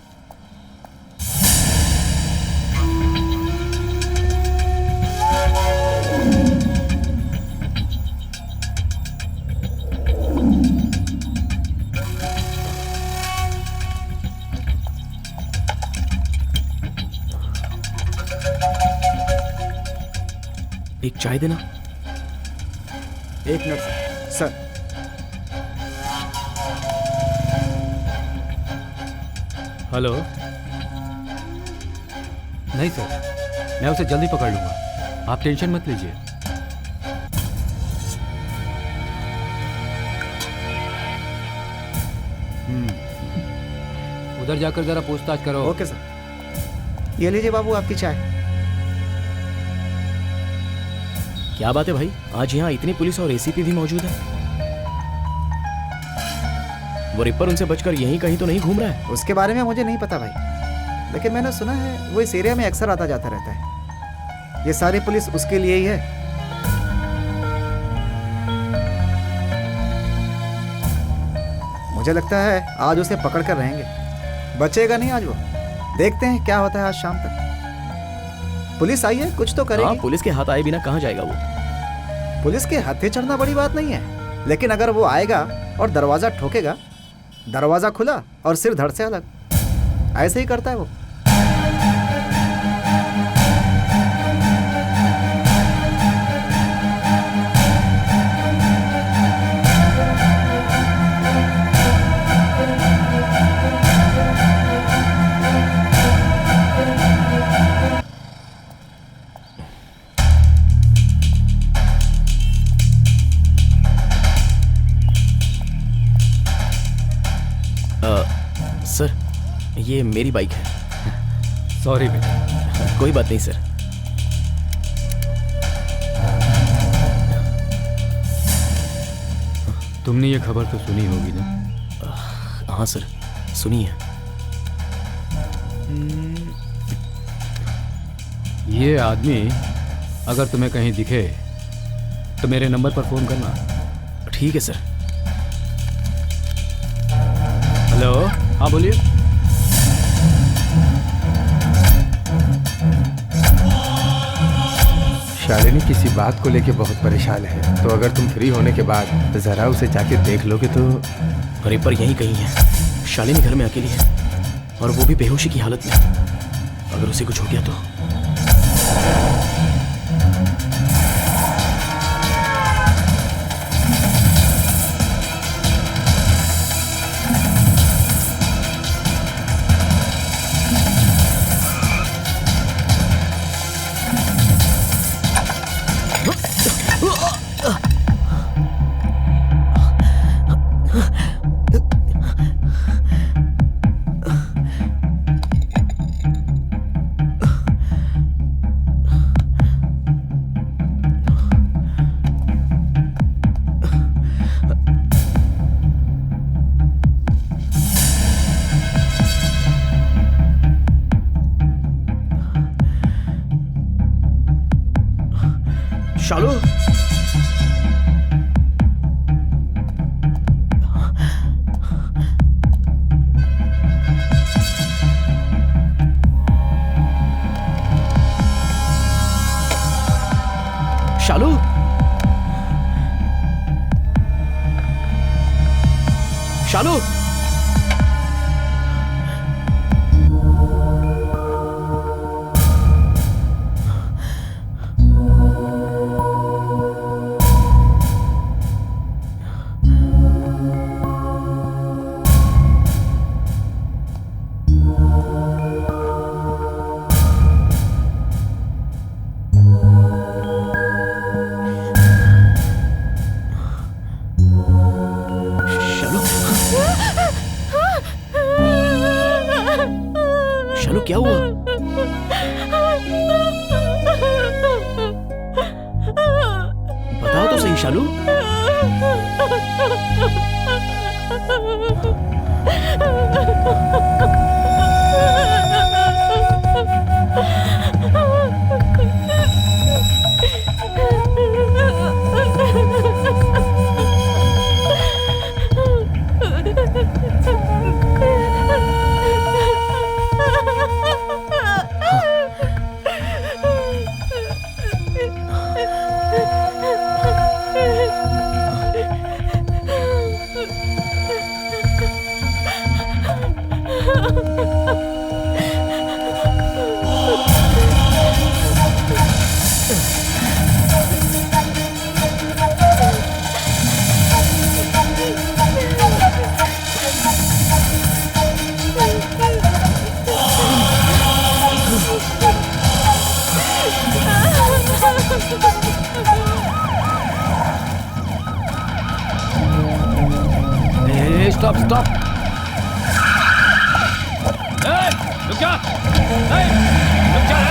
एक चाय देना। एक मिनट सर। हेलो। नहीं सर, मैं उसे जल्दी पकड़ लूंगा, आप टेंशन मत लीजिए। उधर जाकर जरा पूछताछ करो। Okay sir. ये लीजिए बाबू आपकी चाय। क्या बात है भाई, आज यहाँ इतनी पुलिस और एसीपी भी मौजूद है। वो रिपर उनसे बचकर यहीं कहीं तो नहीं घूम रहा है? उसके बारे में मुझे नहीं पता भाई, लेकिन मैंने सुना है वो इस एरिया में अक्सर आता जाता रहता है। ये सारी पुलिस उसके लिए ही है। मुझे लगता है आज उसे पकड़ कर रहेंगे, बचेगा नहीं आज वो। देखते हैं क्या होता है आज शाम तक। पुलिस आई है, कुछ तो करेगी। हाँ, पुलिस के हाथ आए बिना कहाँ जाएगा वो? पुलिस के हत्थे चढ़ना बड़ी बात नहीं है, लेकिन अगर वो आएगा और दरवाजा ठोकेगा, दरवाजा खुला और सिर धड़ से अलग, ऐसे ही करता है वो। सर ये मेरी बाइक है। सॉरी बेटा। कोई बात नहीं सर। तुमने ये खबर तो सुनी होगी ना? हाँ सर सुनिए। ये आदमी अगर तुम्हें कहीं दिखे तो मेरे नंबर पर फोन करना। ठीक है सर। हेलो, हाँ बोलिए। शालिनी किसी बात को लेके बहुत परेशान है, तो अगर तुम फ्री होने के बाद जरा उसे जाके देख लोगे तो। अरे पर यहीं कहीं है। शालिनी घर में अकेली है और वो भी बेहोशी की हालत में। अगर उसे कुछ हो गया तो। शालू, शालू, शालू, शालू क्या हुआ? बताओ तो सही शालू। Stop stop. रुक जा, रुक जा।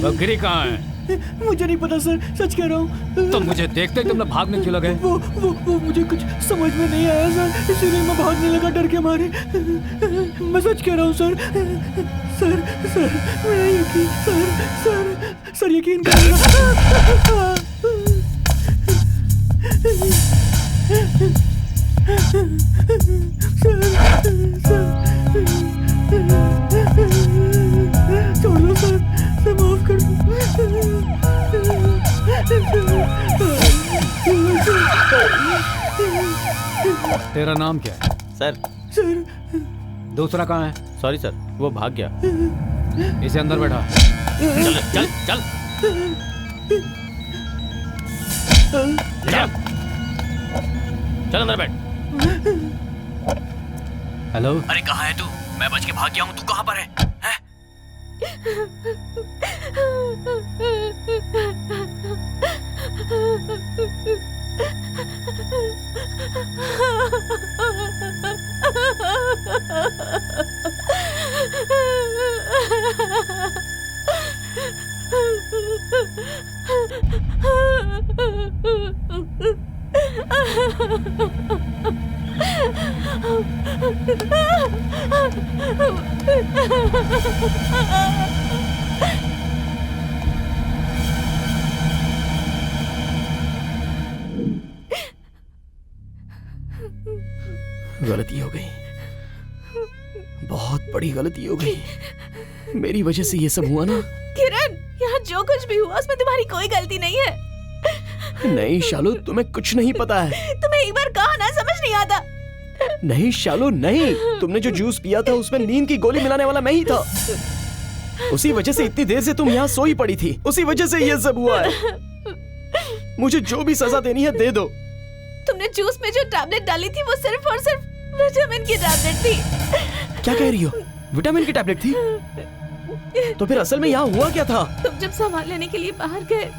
बकरी कहाँ है? मुझे नहीं पता सर, सच कह रहा हूँ। तो मुझे देखते ही तुम लोग भागने क्यों लगे? वो मुझे कुछ समझ में नहीं आया सर, इसीलिए मैं भागने लगा डर के मारे। मैं सच कह रहा हूँ सर। सर सर मेरा यकीन, सर यकीन करिएगा। छोड़ दो सर, माफ कर दो। तेरा नाम क्या है? सर सर दूसरा कहाँ है? सॉरी सर, वो भाग गया। इसे अंदर बैठा। चल चल चल चल चल अंदर बैठ। हेलो, अरे कहाँ है तू? मैं बच के भाग गया हूँ, तू कहाँ पर है? गलती हो गई, बहुत बड़ी गलती हो गई। मेरी वजह से ये सब हुआ ना। किरण, यहाँ जो कुछ भी हुआ उसमें तुम्हारी कोई गलती नहीं है। नहीं शालू, तुम्हें कुछ नहीं पता है। तुम्हें एक बार कहा ना, समझ नहीं आता। नहीं शालू नहीं, तुमने जो जूस पिया था उसमें नींद की गोली मिलाने वाला मैं ही था। उसी वजह से इतनी देर से तुम यहाँ सोई पड़ी थी, उसी वजह से ये सब हुआ है। मुझे जो भी सजा देनी है दे दो। तुमने जूस में जो टैबलेट डाली थी वो सिर्फ और सिर्फ विटामिन की टैबलेट थी। क्या कह रही हो? विटामिन की टैबलेट थी? तो फिर असल में यहाँ हुआ क्या था? तुम जब सामान लेने के लिए बाहर गए,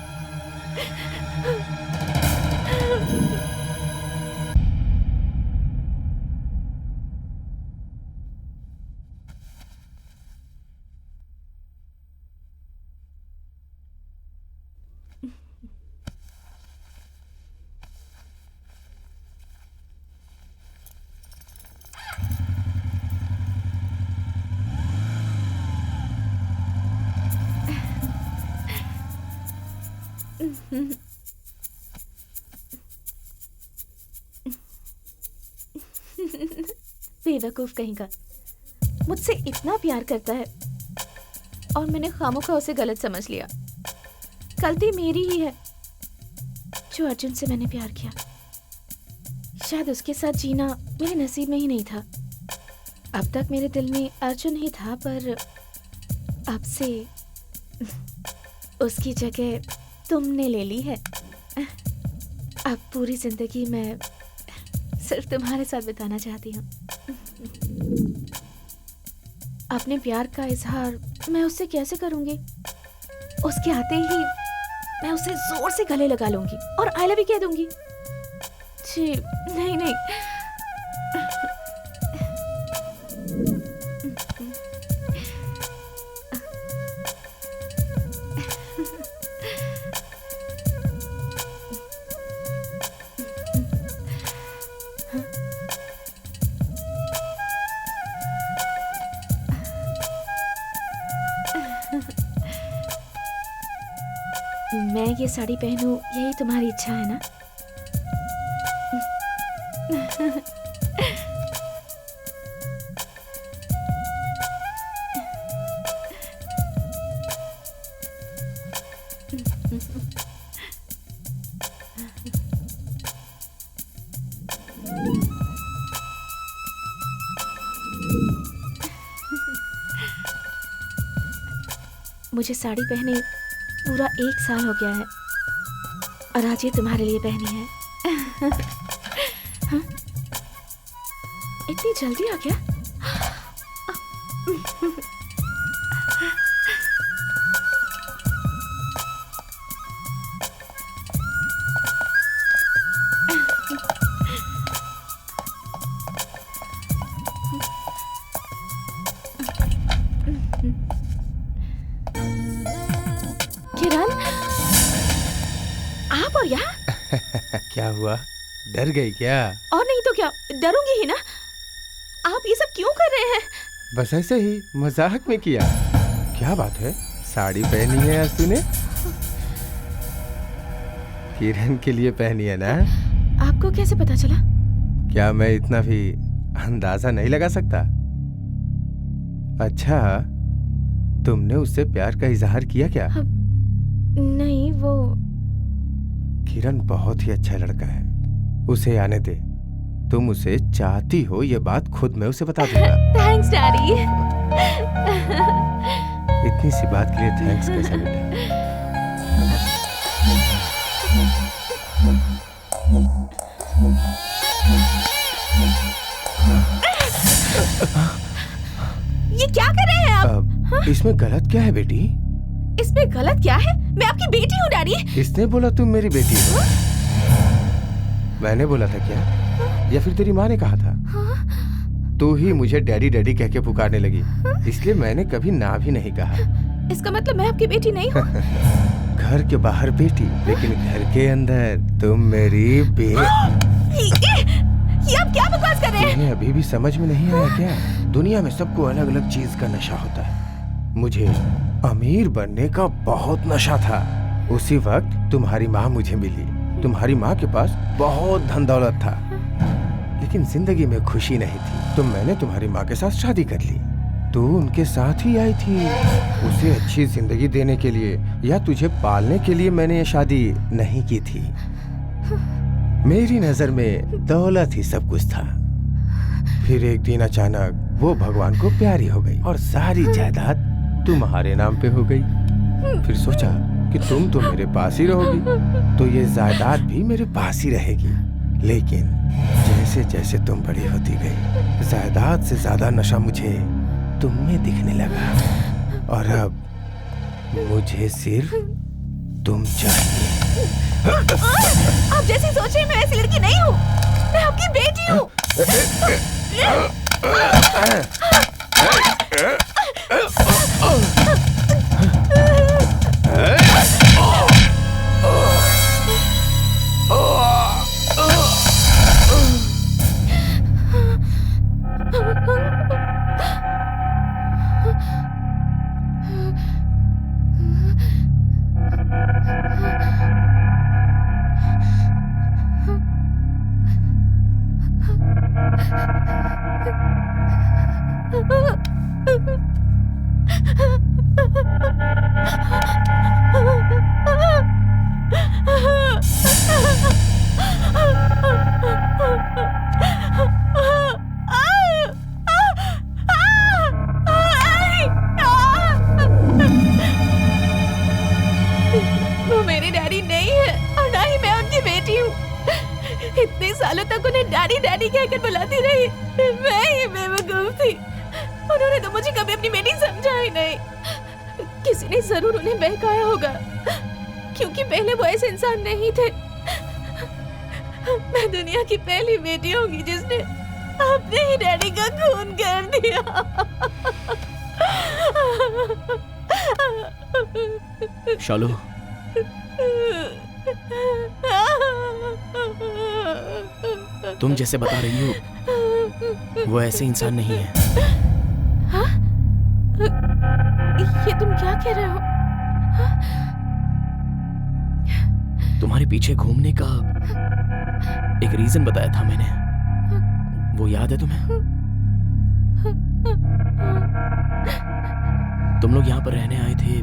बेवकूफ कहीं का, मुझसे इतना प्यार करता है और मैंने खामोखा उसे गलत समझ लिया। गलती मेरी ही है जो अर्जुन से मैंने प्यार किया। शायद उसके साथ जीना मेरे नसीब में ही नहीं था। अब तक मेरे दिल में अर्जुन ही था, पर अब से उसकी जगह तुमने ले ली है। अब पूरी जिंदगी मैं सिर्फ तुम्हारे साथ बिताना चाहती हूँ। अपने प्यार का इजहार मैं उससे कैसे करूंगी? उसके आते ही मैं उसे जोर से गले लगा लूंगी और आई लव यू कह दूंगी। जी नहीं नहीं, मैं ये साड़ी पहनूं, यही तुम्हारी इच्छा है ना? मुझे साड़ी पहने पूरा 1 साल हो गया है और आज ये तुम्हारे लिए पहनी है। हाँ? इतनी जल्दी आ गया? क्या हुआ, डर गई क्या? और नहीं तो क्या, डरूंगी ही ना। आप ये सब क्यों कर रहे हैं? बस ऐसे ही मजाक में किया। क्या बात है, साड़ी पहनी है आज तूने? किरण के लिए पहनी है ना? आपको कैसे पता चला? क्या मैं इतना भी अंदाजा नहीं लगा सकता? अच्छा, तुमने उससे प्यार का इजहार किया क्या? नहीं, वो किरण बहुत ही अच्छा लड़का है, उसे आने दे। तुम उसे चाहती हो ये बात खुद मैं उसे बता दूंगा। Thanks daddy. इतनी सी बात के लिए थैंक्स कैसा बेटा? ये क्या कर रहे हैं आप? इसमें गलत क्या है बेटी? इसमें गलत क्या है? मैं आपकी बेटी हूँ डैडी। किसने बोला तुम मेरी बेटी हो? मैंने बोला था क्या, या फिर तेरी माँ ने कहा था? तू ही मुझे डैडी डैडी कह के पुकारने लगी, इसलिए मैंने कभी ना भी नहीं कहा। इसका मतलब मैं आपकी बेटी नहीं हूँ? घर के बाहर बेटी, लेकिन घर के अंदर तुम मेरी ये आप क्या बकवास कर रहे हैं? तुम्हें अभी भी समझ में नहीं आया क्या? दुनिया में सबको अलग अलग चीज का नशा होता है। मुझे अमीर बनने का बहुत नशा था। उसी वक्त तुम्हारी माँ मुझे मिली। तुम्हारी माँ के पास बहुत धन दौलत था, लेकिन जिंदगी में खुशी नहीं थी, तो मैंने तुम्हारी माँ के साथ शादी कर ली। तू उनके साथ ही आई थी, उसे अच्छी जिंदगी देने के लिए या तुझे पालने के लिए मैंने ये शादी नहीं की थी। मेरी नजर में दौलत ही सब कुछ था। फिर एक दिन अचानक वो भगवान को प्यारी हो गई और सारी जायदाद तुम्हारे नाम पे हो गई। फिर सोचा कि तुम तो मेरे पास ही रहोगी, तो ये जायदाद भी मेरे पास ही रहेगी। लेकिन जैसे जैसे तुम बड़ी होती गई, जायदाद से ज्यादा नशा मुझे तुम में दिखने लगा, और अब मुझे सिर्फ तुम चाहिए। आप जैसी सोच रहे हैं, मैं ऐसी लड़की नहीं हूँ। मैं आपकी बेटी हूँ। वो मेरे डैडी नहीं है और ना ही मैं उनकी बेटी हूँ। इतने सालों तक उन्हें डैडी डैडी कहकर बुलाती रही। मैं ही बेवकूफ थी। उन्होंने तो मुझे कभी अपनी बेटी समझा ही नहीं। किसी ने जरूर उन्हें बहकाया होगा, क्योंकि पहले वो ऐसे इंसान नहीं थे। मैं दुनिया की पहली बेटी होगी जिसने अपने ही डैडी का खून कर दिया। शालू, तुम जैसे बता रही हो वो ऐसे इंसान नहीं है। हाँ? ये तुम क्या कह रहे हो? तुम्हारे पीछे घूमने का एक रीजन बताया था मैंने, वो याद है तुम्हें? तुम लोग यहाँ पर रहने आए थे,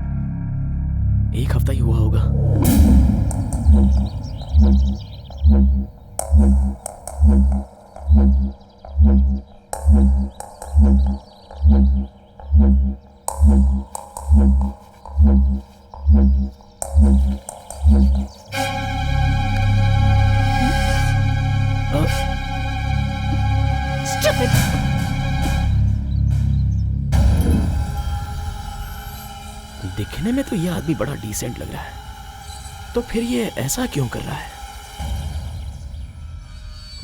एक हफ्ता ही हुआ होगा। दिखने में तो ये आदमी बड़ा डिसेंट लग रहा है, तो फिर ये ऐसा क्यों कर रहा है?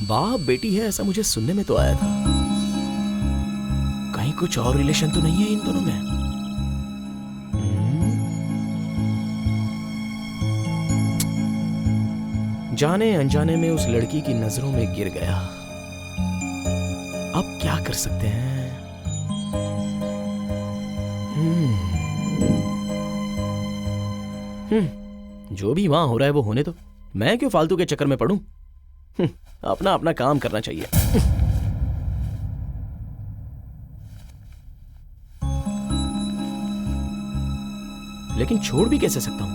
बाप बेटी है ऐसा मुझे सुनने में तो आया था, कहीं कुछ और रिलेशन तो नहीं है इन दोनों में? जाने अनजाने में उस लड़की की नजरों में गिर गया। अब क्या कर सकते हैं? जो भी वहां हो रहा है वो होने दो, मैं क्यों फालतू के चक्कर में पड़ूं? अपना अपना काम करना चाहिए। लेकिन छोड़ भी कैसे सकता हूं?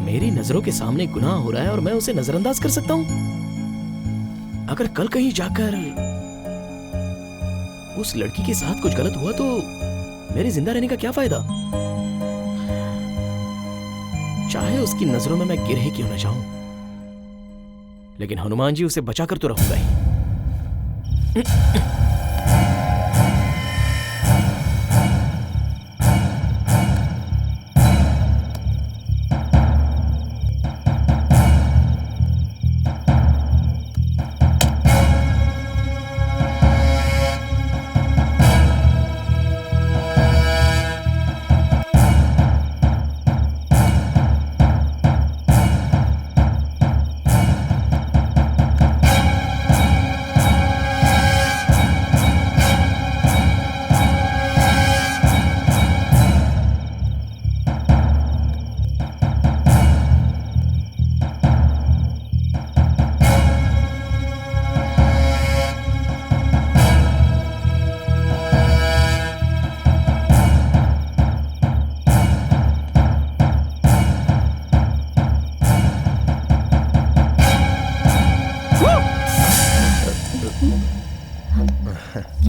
मेरी नजरों के सामने गुनाह हो रहा है और मैं उसे नजरअंदाज कर सकता हूं? अगर कल कहीं जाकर उस लड़की के साथ कुछ गलत हुआ तो मेरे जिंदा रहने का क्या फायदा? चाहे उसकी नजरों में मैं गिर ही क्यों न जाऊं, लेकिन हनुमान जी उसे बचाकर तो रहूंगा ही।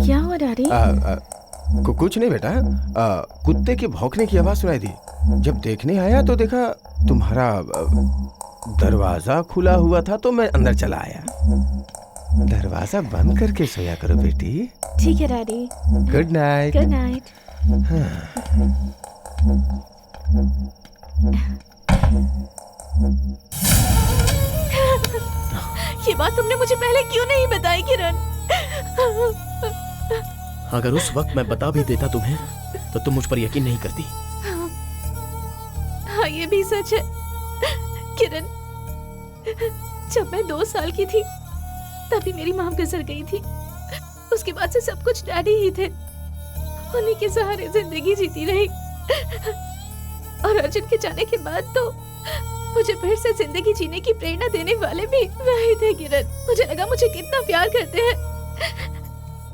क्या हुआ डैडी? कुछ नहीं बेटा, कुत्ते के भौंकने की आवाज सुनाई दी। जब देखने आया तो देखा तुम्हारा दरवाजा खुला हुआ था, तो मैं अंदर चला आया। दरवाजा बंद करके सोया करो बेटी। ठीक है daddy. Good night. Good night. ये बात तुमने मुझे पहले क्यों नहीं बताई किरण? अगर उस वक्त मैं बता भी देता तुम्हें तो तुम मुझ पर यकीन नहीं करती। हाँ, ये भी सच है किरण। जब मैं 2 साल की थी तभी मेरी माँ गुजर गई थी। उसके बाद से सब कुछ डैडी ही थे। उन्हीं के सहारे जिंदगी जीती रही। और अर्जुन के जाने के बाद तो मुझे फिर से जिंदगी जीने की प्रेरणा देने वाले भी वही थे किरण। मुझे लगा मुझे कितना प्यार करते हैं,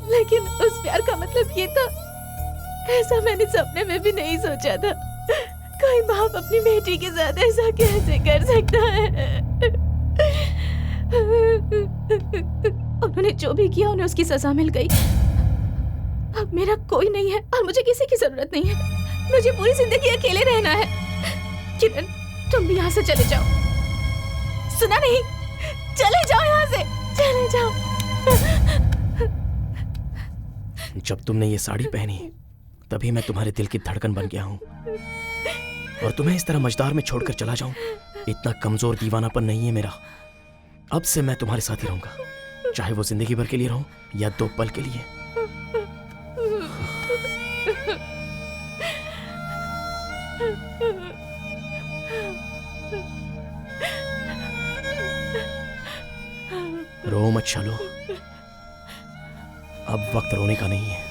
लेकिन उस प्यार का मतलब ये था, ऐसा मैंने सपने में भी नहीं सोचा था। कोई बाप अपनी बेटी के साथ ऐसा कैसे कर सकता है? उन्होंने जो भी किया उन्हें उसकी सजा मिल गई। अब मेरा कोई नहीं है और मुझे किसी की जरूरत नहीं है। मुझे पूरी जिंदगी अकेले रहना है। किरण, तुम भी यहाँ से चले जाओ। सुना नहीं? चले जाओ यहाँ से, चले जाओ। जब तुमने ये साड़ी पहनी तभी मैं तुम्हारे दिल की धड़कन बन गया हूँ, और तुम्हें इस तरह मझदार में छोड़कर चला जाऊं, इतना कमजोर दीवानापन नहीं है मेरा। अब से मैं तुम्हारे साथ ही रहूंगा, चाहे वो जिंदगी भर के लिए रहूं या 2 पल के लिए। रो मत चलो, अब वक्त रोने का नहीं है।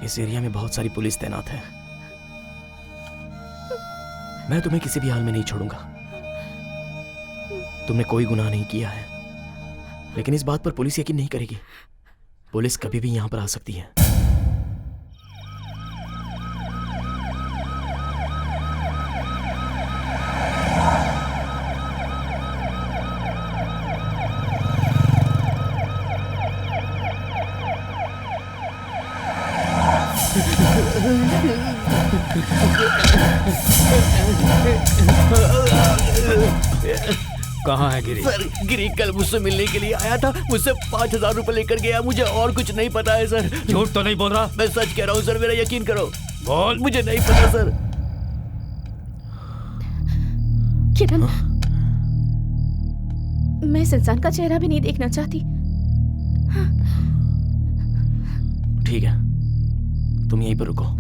इस एरिया में बहुत सारी पुलिस तैनात है। मैं तुम्हें किसी भी हाल में नहीं छोड़ूंगा। तुमने कोई गुनाह नहीं किया है, लेकिन इस बात पर पुलिस यकीन नहीं करेगी। पुलिस कभी भी यहां पर आ सकती है। कहाँ है गिरी? सर, गिरी कल मुझसे मिलने के लिए आया था। मुझसे 5000 रुपए लेकर गया। मुझे और कुछ नहीं पता है सर। झूठ तो नहीं बोल रहा? मैं सच कह रहा हूँ सर, मेरा यकीन करो। बोल। मुझे नहीं पता सर। किरण, मैं इस इंसान का चेहरा भी नहीं देखना चाहती। ठीक है, तुम यहीं पर रुको।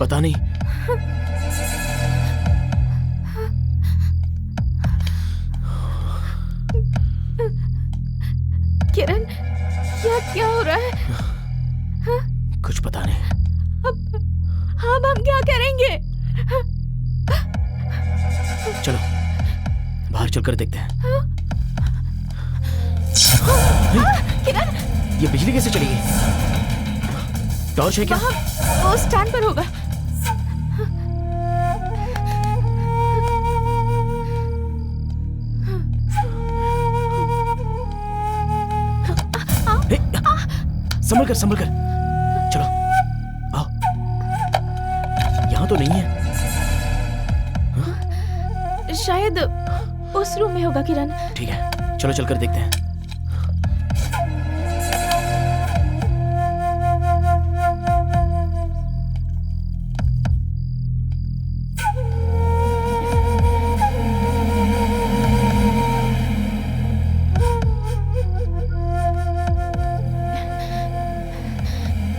पता नहीं। किरण, क्या हो रहा है? कुछ पता नहीं। अब हम क्या करेंगे? चलो बाहर चलकर देखते हैं। किरण, ये बिजली कैसे चली गई? टॉर्च है क्या? वो स्टैंड पर होगा। संभल कर चलो आओ। यहाँ तो नहीं है। शायद उस रूम में होगा किरण। ठीक है, चलो चलकर देखते हैं।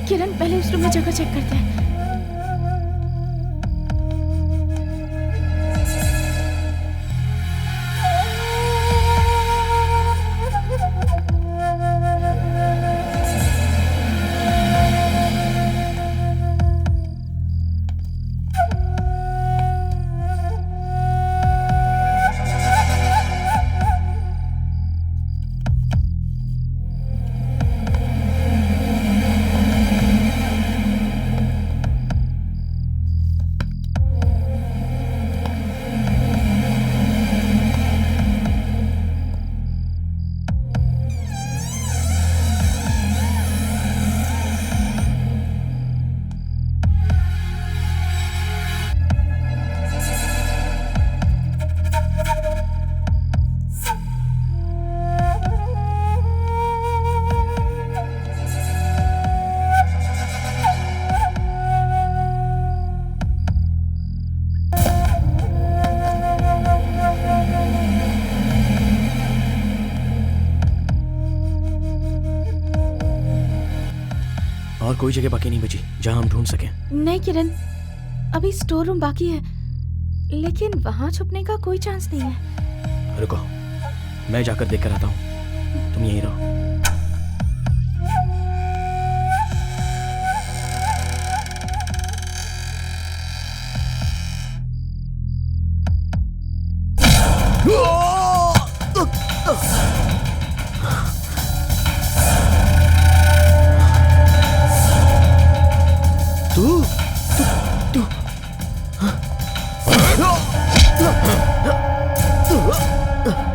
किरण, पहले उस रूम में जगह चेक करते हैं। और कोई जगह बाकी नहीं बची जहां हम ढूंढ सकें। नहीं किरण, अभी स्टोर रूम बाकी है, लेकिन वहां छुपने का कोई चांस नहीं है। रुको, मैं जाकर देख कर आता हूँ, तुम यहीं रहो।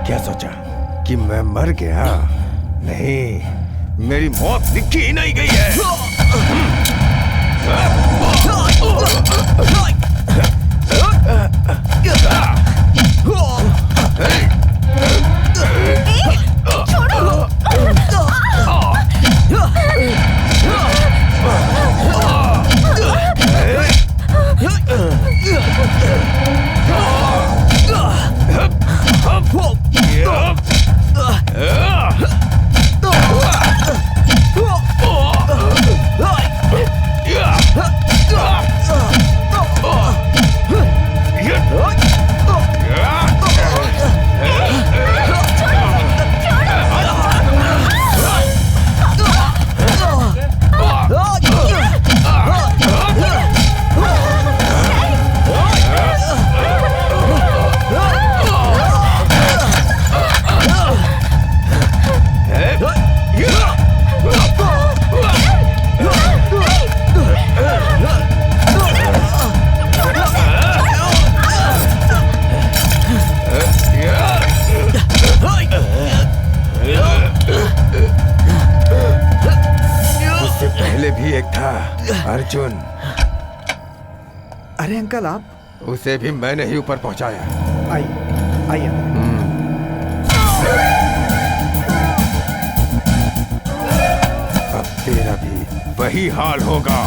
क्या सोचा कि मैं मर गया? नहीं, मेरी मौत लिखी ही नहीं गई है। अर्जुन। अरे अंकल, आप? उसे भी मैंने ही ऊपर पहुंचाया। आइए। अब तेरा भी वही हाल होगा।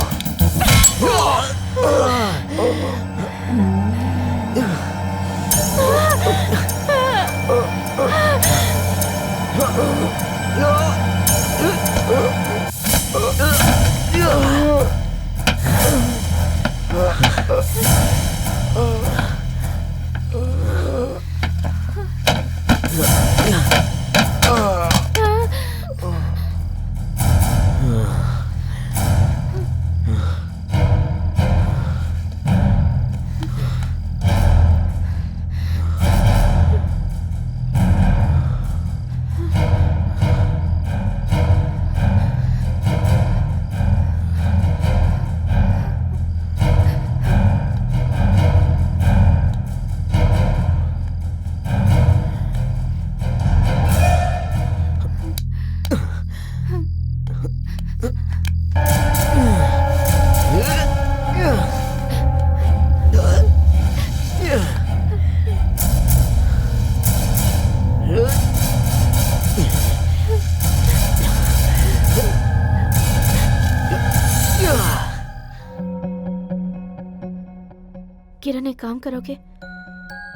किरण, एक काम करोगे?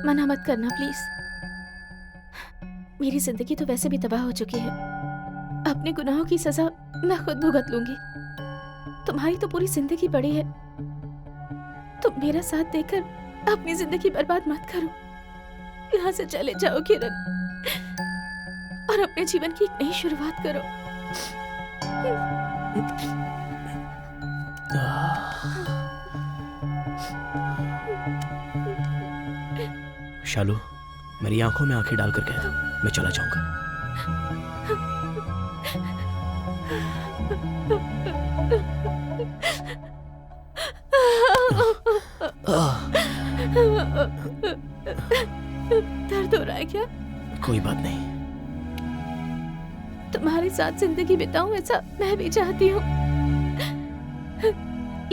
मना मत करना प्लीज। मेरी जिंदगी तो वैसे भी तबाह हो चुकी है। अपने गुनाहों की सजा मैं खुद भुगत लूंगी। तुम्हारी तो पूरी जिंदगी पड़ी है। तुम मेरा साथ देकर अपनी जिंदगी बर्बाद मत करो। यहाँ से चले जाओ किरण, और अपने जीवन की एक नई शुरुआत करो। शालू, मेरी आंखों में आंखें डालकर कह दो, मैं चला जाऊंगा। दर्द हो रहा है क्या? कोई बात नहीं। तुम्हारे साथ जिंदगी बिताऊं ऐसा मैं भी चाहती हूँ,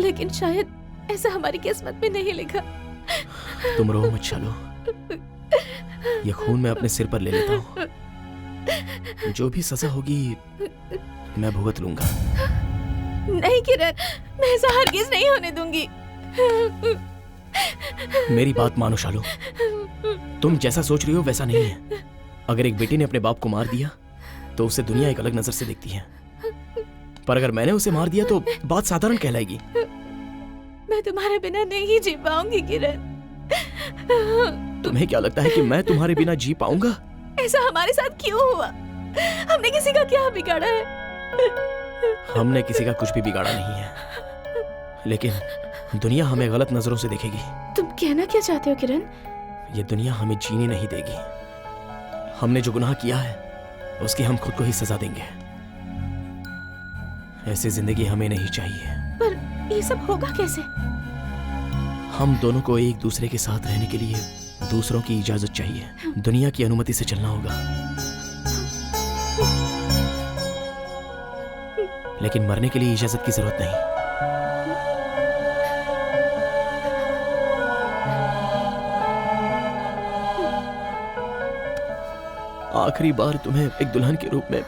लेकिन शायद ऐसा हमारी किस्मत में नहीं लिखा। तुम रो मत शालू, ये खून मैं अपने सिर पर ले लेता हूँ। जो भी सजा होगी मैं भुगत लूंगा। नहीं किरण, मैं ऐसा हरगिज नहीं होने दूंगी। मेरी बात मानो शालू, तुम जैसा सोच रही हो वैसा नहीं है। अगर एक बेटी ने अपने बाप को मार दिया तो उसे दुनिया एक अलग नजर से देखती है, पर अगर मैंने उसे मार दिया तो बात साधारण कहलाएगी। मैं तुम्हारे बिना नहीं जी पाऊंगी किरण। तुम्हें क्या लगता है कि मैं तुम्हारे बिना जी पाऊंगा? ऐसा हमारे साथ क्यों हुआ? हमने किसी का क्या बिगाड़ा है? हमने किसी का कुछ भी बिगाड़ा नहीं है, लेकिन दुनिया हमें गलत नजरों से देखेगी। तुम कहना क्या चाहते हो किरण? ये दुनिया हमें जीने नहीं देगी। हमने जो गुनाह किया है उसकी हम खुद को ही सजा देंगे। ऐसी जिंदगी हमें नहीं चाहिए। पर ये सब होगा कैसे? हम दोनों को एक दूसरे के साथ रहने के लिए दूसरों की इजाजत चाहिए। दुनिया की अनुमति से चलना होगा, लेकिन मरने के लिए इजाजत की जरूरत नहीं। आखिरी बार तुम्हें एक दुल्हन के रूप में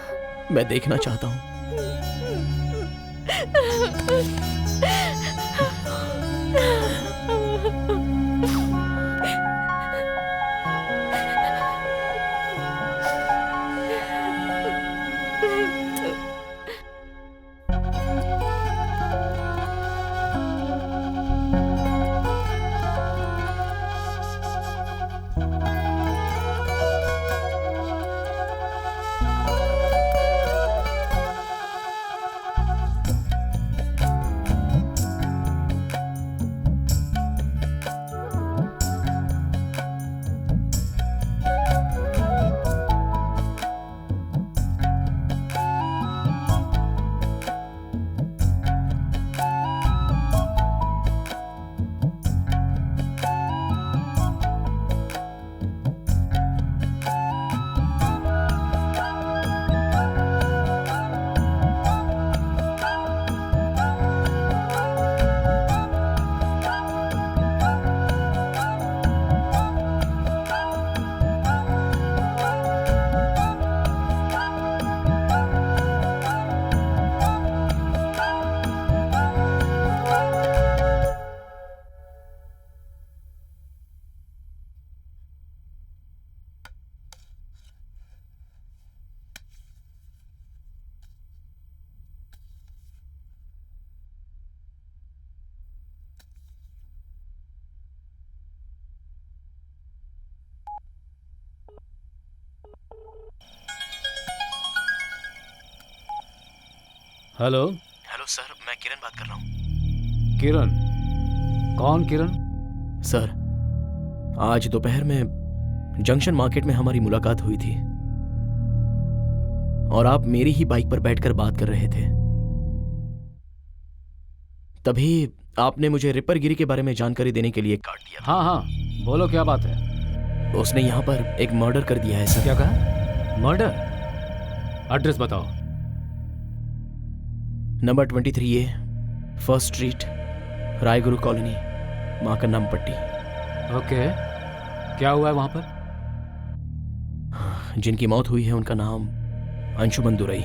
मैं देखना चाहता हूं। हेलो। हेलो सर, मैं किरण बात कर रहा हूँ। किरण? कौन किरण? सर, आज दोपहर में जंक्शन मार्केट में हमारी मुलाकात हुई थी और आप मेरी ही बाइक पर बैठकर बात कर रहे थे। तभी आपने मुझे रिपरगिरी के बारे में जानकारी देने के लिए काट दिया। हाँ हाँ, बोलो क्या बात है। उसने यहाँ पर एक मर्डर कर दिया है सर। क्या कहा? मर्डर? एड्रेस बताओ। Number 23A, first street, Raiguru colony, Makannam Patti. Okay, क्या हुआ है वहां पर? जिनकी मौत हुई है उनका नाम अंशुमन दुरई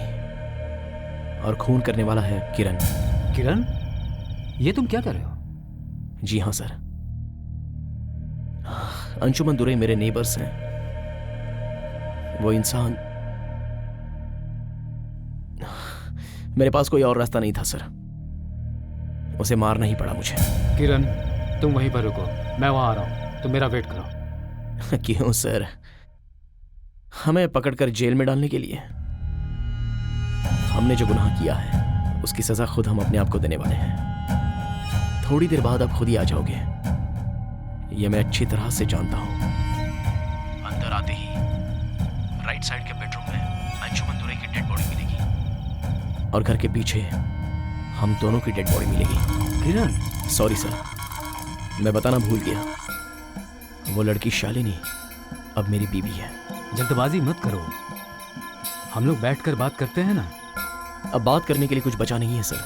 और खून करने वाला है किरण। किरण? ये तुम क्या कर रहे हो? जी हाँ सर, अंशुमन दुरई मेरे नेबर्स हैं। वो इंसान, मेरे पास कोई और रास्ता नहीं था सर, उसे मारना ही पड़ा मुझे। किरण, तुम वहीं पर रुको, मैं वहां आ रहा हूं, तुम मेरा वेट करो। क्यों सर? हमें पकड़कर जेल में डालने के लिए? हमने जो गुनाह किया है उसकी सजा खुद हम अपने आप को देने वाले हैं। थोड़ी देर बाद आप खुद ही आ जाओगे, यह मैं अच्छी तरह से जानता हूं। अंदर आते ही राइट साइड के बेडरूम में अंशुमन दुरई की डेड बॉडी मिलेगी और घर के पीछे हम दोनों की डेड बॉडी मिलेगी। किरण? सॉरी सर, मैं बताना भूल गया, वो लड़की शालिनी अब मेरी बीवी है। जल्दबाजी मत करो, हम लोग बैठकर बात करते हैं ना। अब बात करने के लिए कुछ बचा नहीं है सर,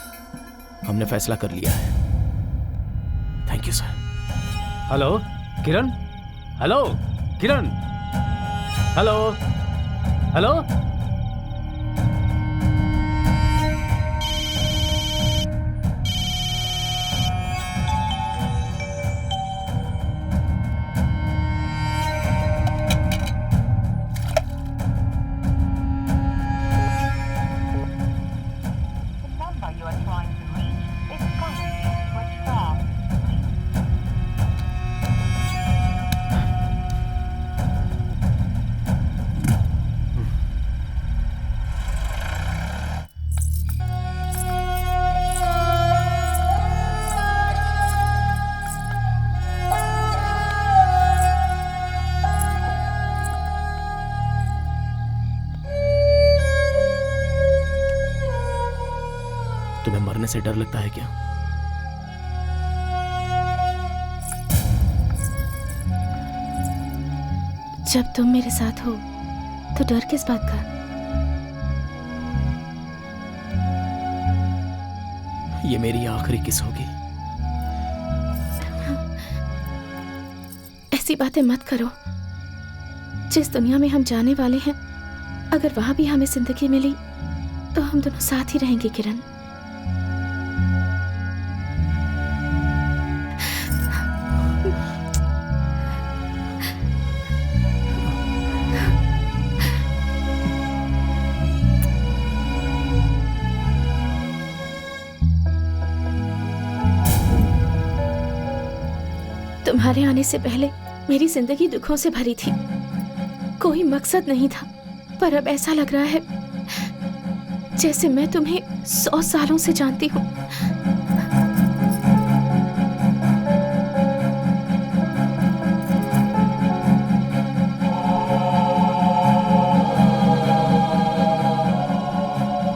हमने फैसला कर लिया है। Thank you sir. Hello Kiran? Hello Kiran? Hello hello? तुम्हें मरने से डर लगता है क्या? जब तुम मेरे साथ हो तो डर किस बात का? ये मेरी आखिरी किस होगी। ऐसी बातें मत करो। जिस दुनिया में हम जाने वाले हैं, अगर वहां भी हमें जिंदगी मिली तो हम दोनों साथ ही रहेंगे किरण। तुम्हारे आने से पहले मेरी जिंदगी दुखों से भरी थी, कोई मकसद नहीं था, पर अब ऐसा लग रहा है जैसे मैं तुम्हें 100 सालों से जानती हूँ।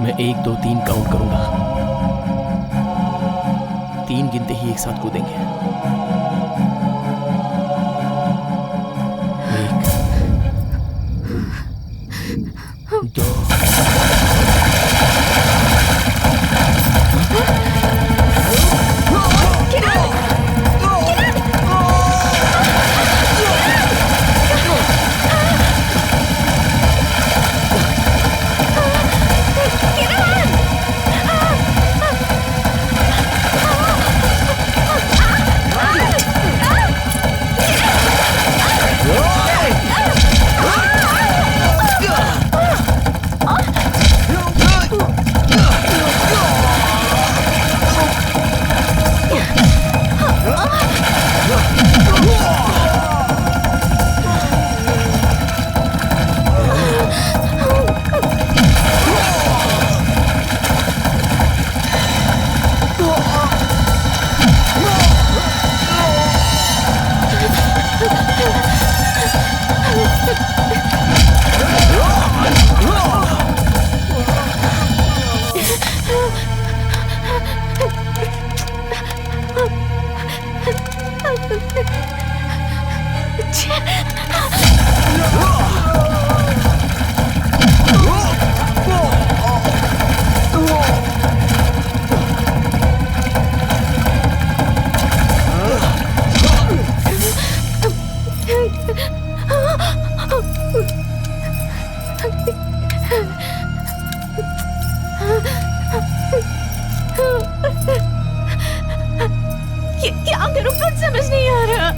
मैं 1 2 3 काउंट करूंगा, 3 गिनते ही एक साथ कूदेंगे। 1 2 किरण! कुछ समझ नहीं आ रहा।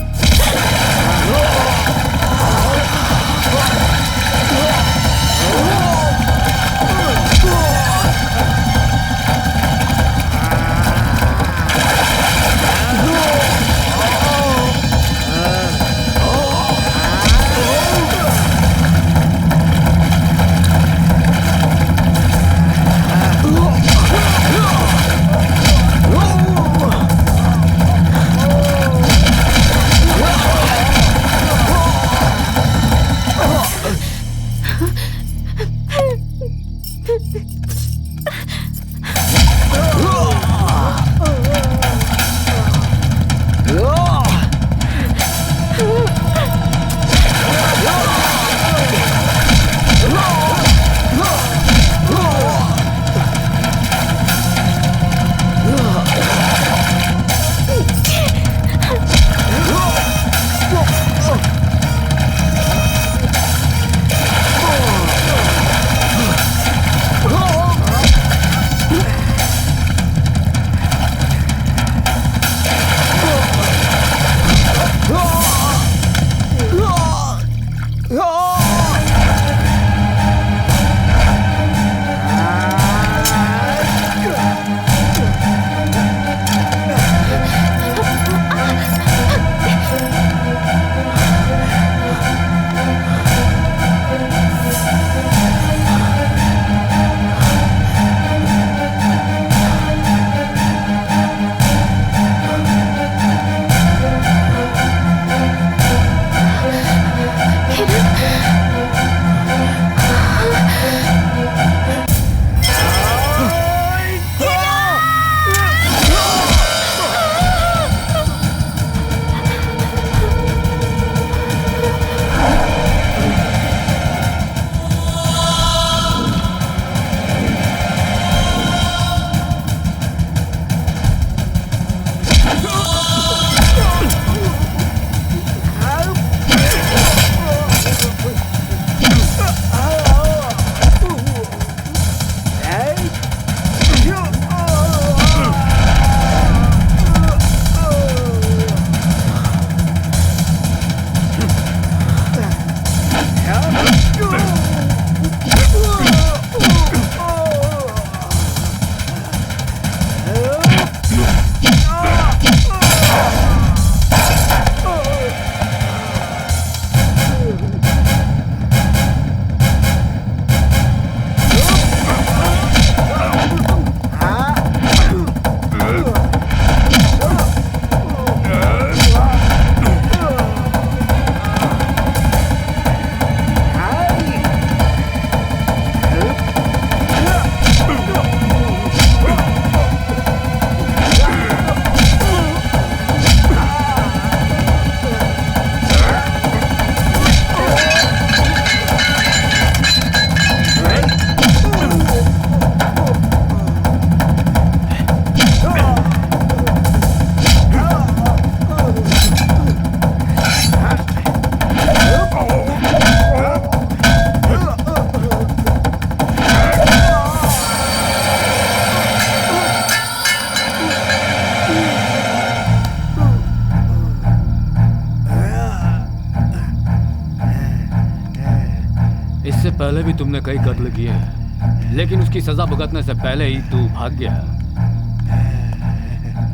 इससे पहले भी तुमने कई कत्ल किए हैं, लेकिन उसकी सजा भुगतने से पहले ही तू भाग गया।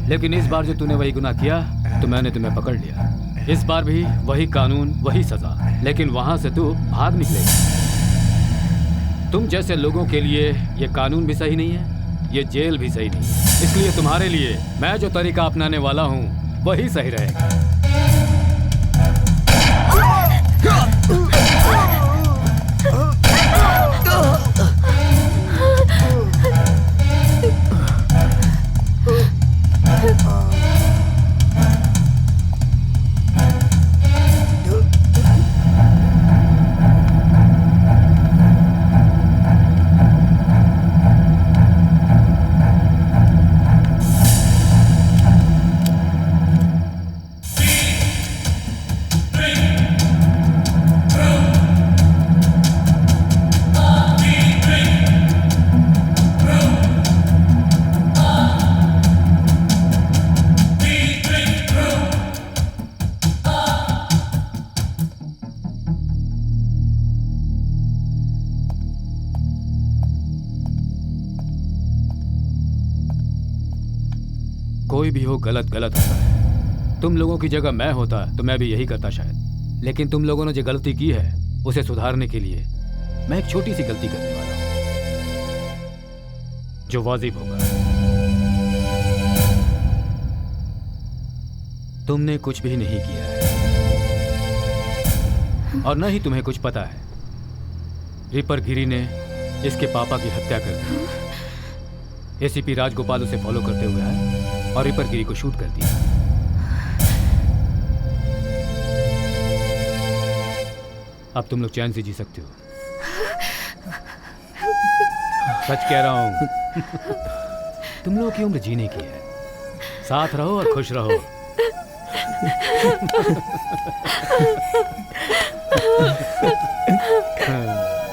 लेकिन इस बार जो तूने वही गुनाह किया तो मैंने तुम्हें पकड़ लिया। इस बार भी वही कानून, वही सजा, लेकिन वहां से तू भाग निकलेगा। तुम जैसे लोगों के लिए ये कानून भी सही नहीं है, ये जेल भी सही नहीं है। इसलिए तुम्हारे लिए मैं जो तरीका अपनाने वाला हूँ वही सही रहेगा। भी हो, गलत गलत होता है। तुम लोगों की जगह मैं होता तो मैं भी यही करता शायद। लेकिन तुम लोगों ने जो गलती की है उसे सुधारने के लिए मैं एक छोटी सी गलती करने वाला हूं, जो वाजिब होगा। तुमने कुछ भी नहीं किया है और न ही तुम्हें कुछ पता है। रिपर गिरी ने इसके पापा की हत्या कर दी। एसीपी राजगोपाल उसे फॉलो करते हुए आए और रिपर गिरी को शूट कर दिया। अब तुम लोग चैन से जी सकते हो। सच कह रहा हूं। तुम लोगों की उम्र जीने की है। साथ रहो और खुश रहो। हाँ।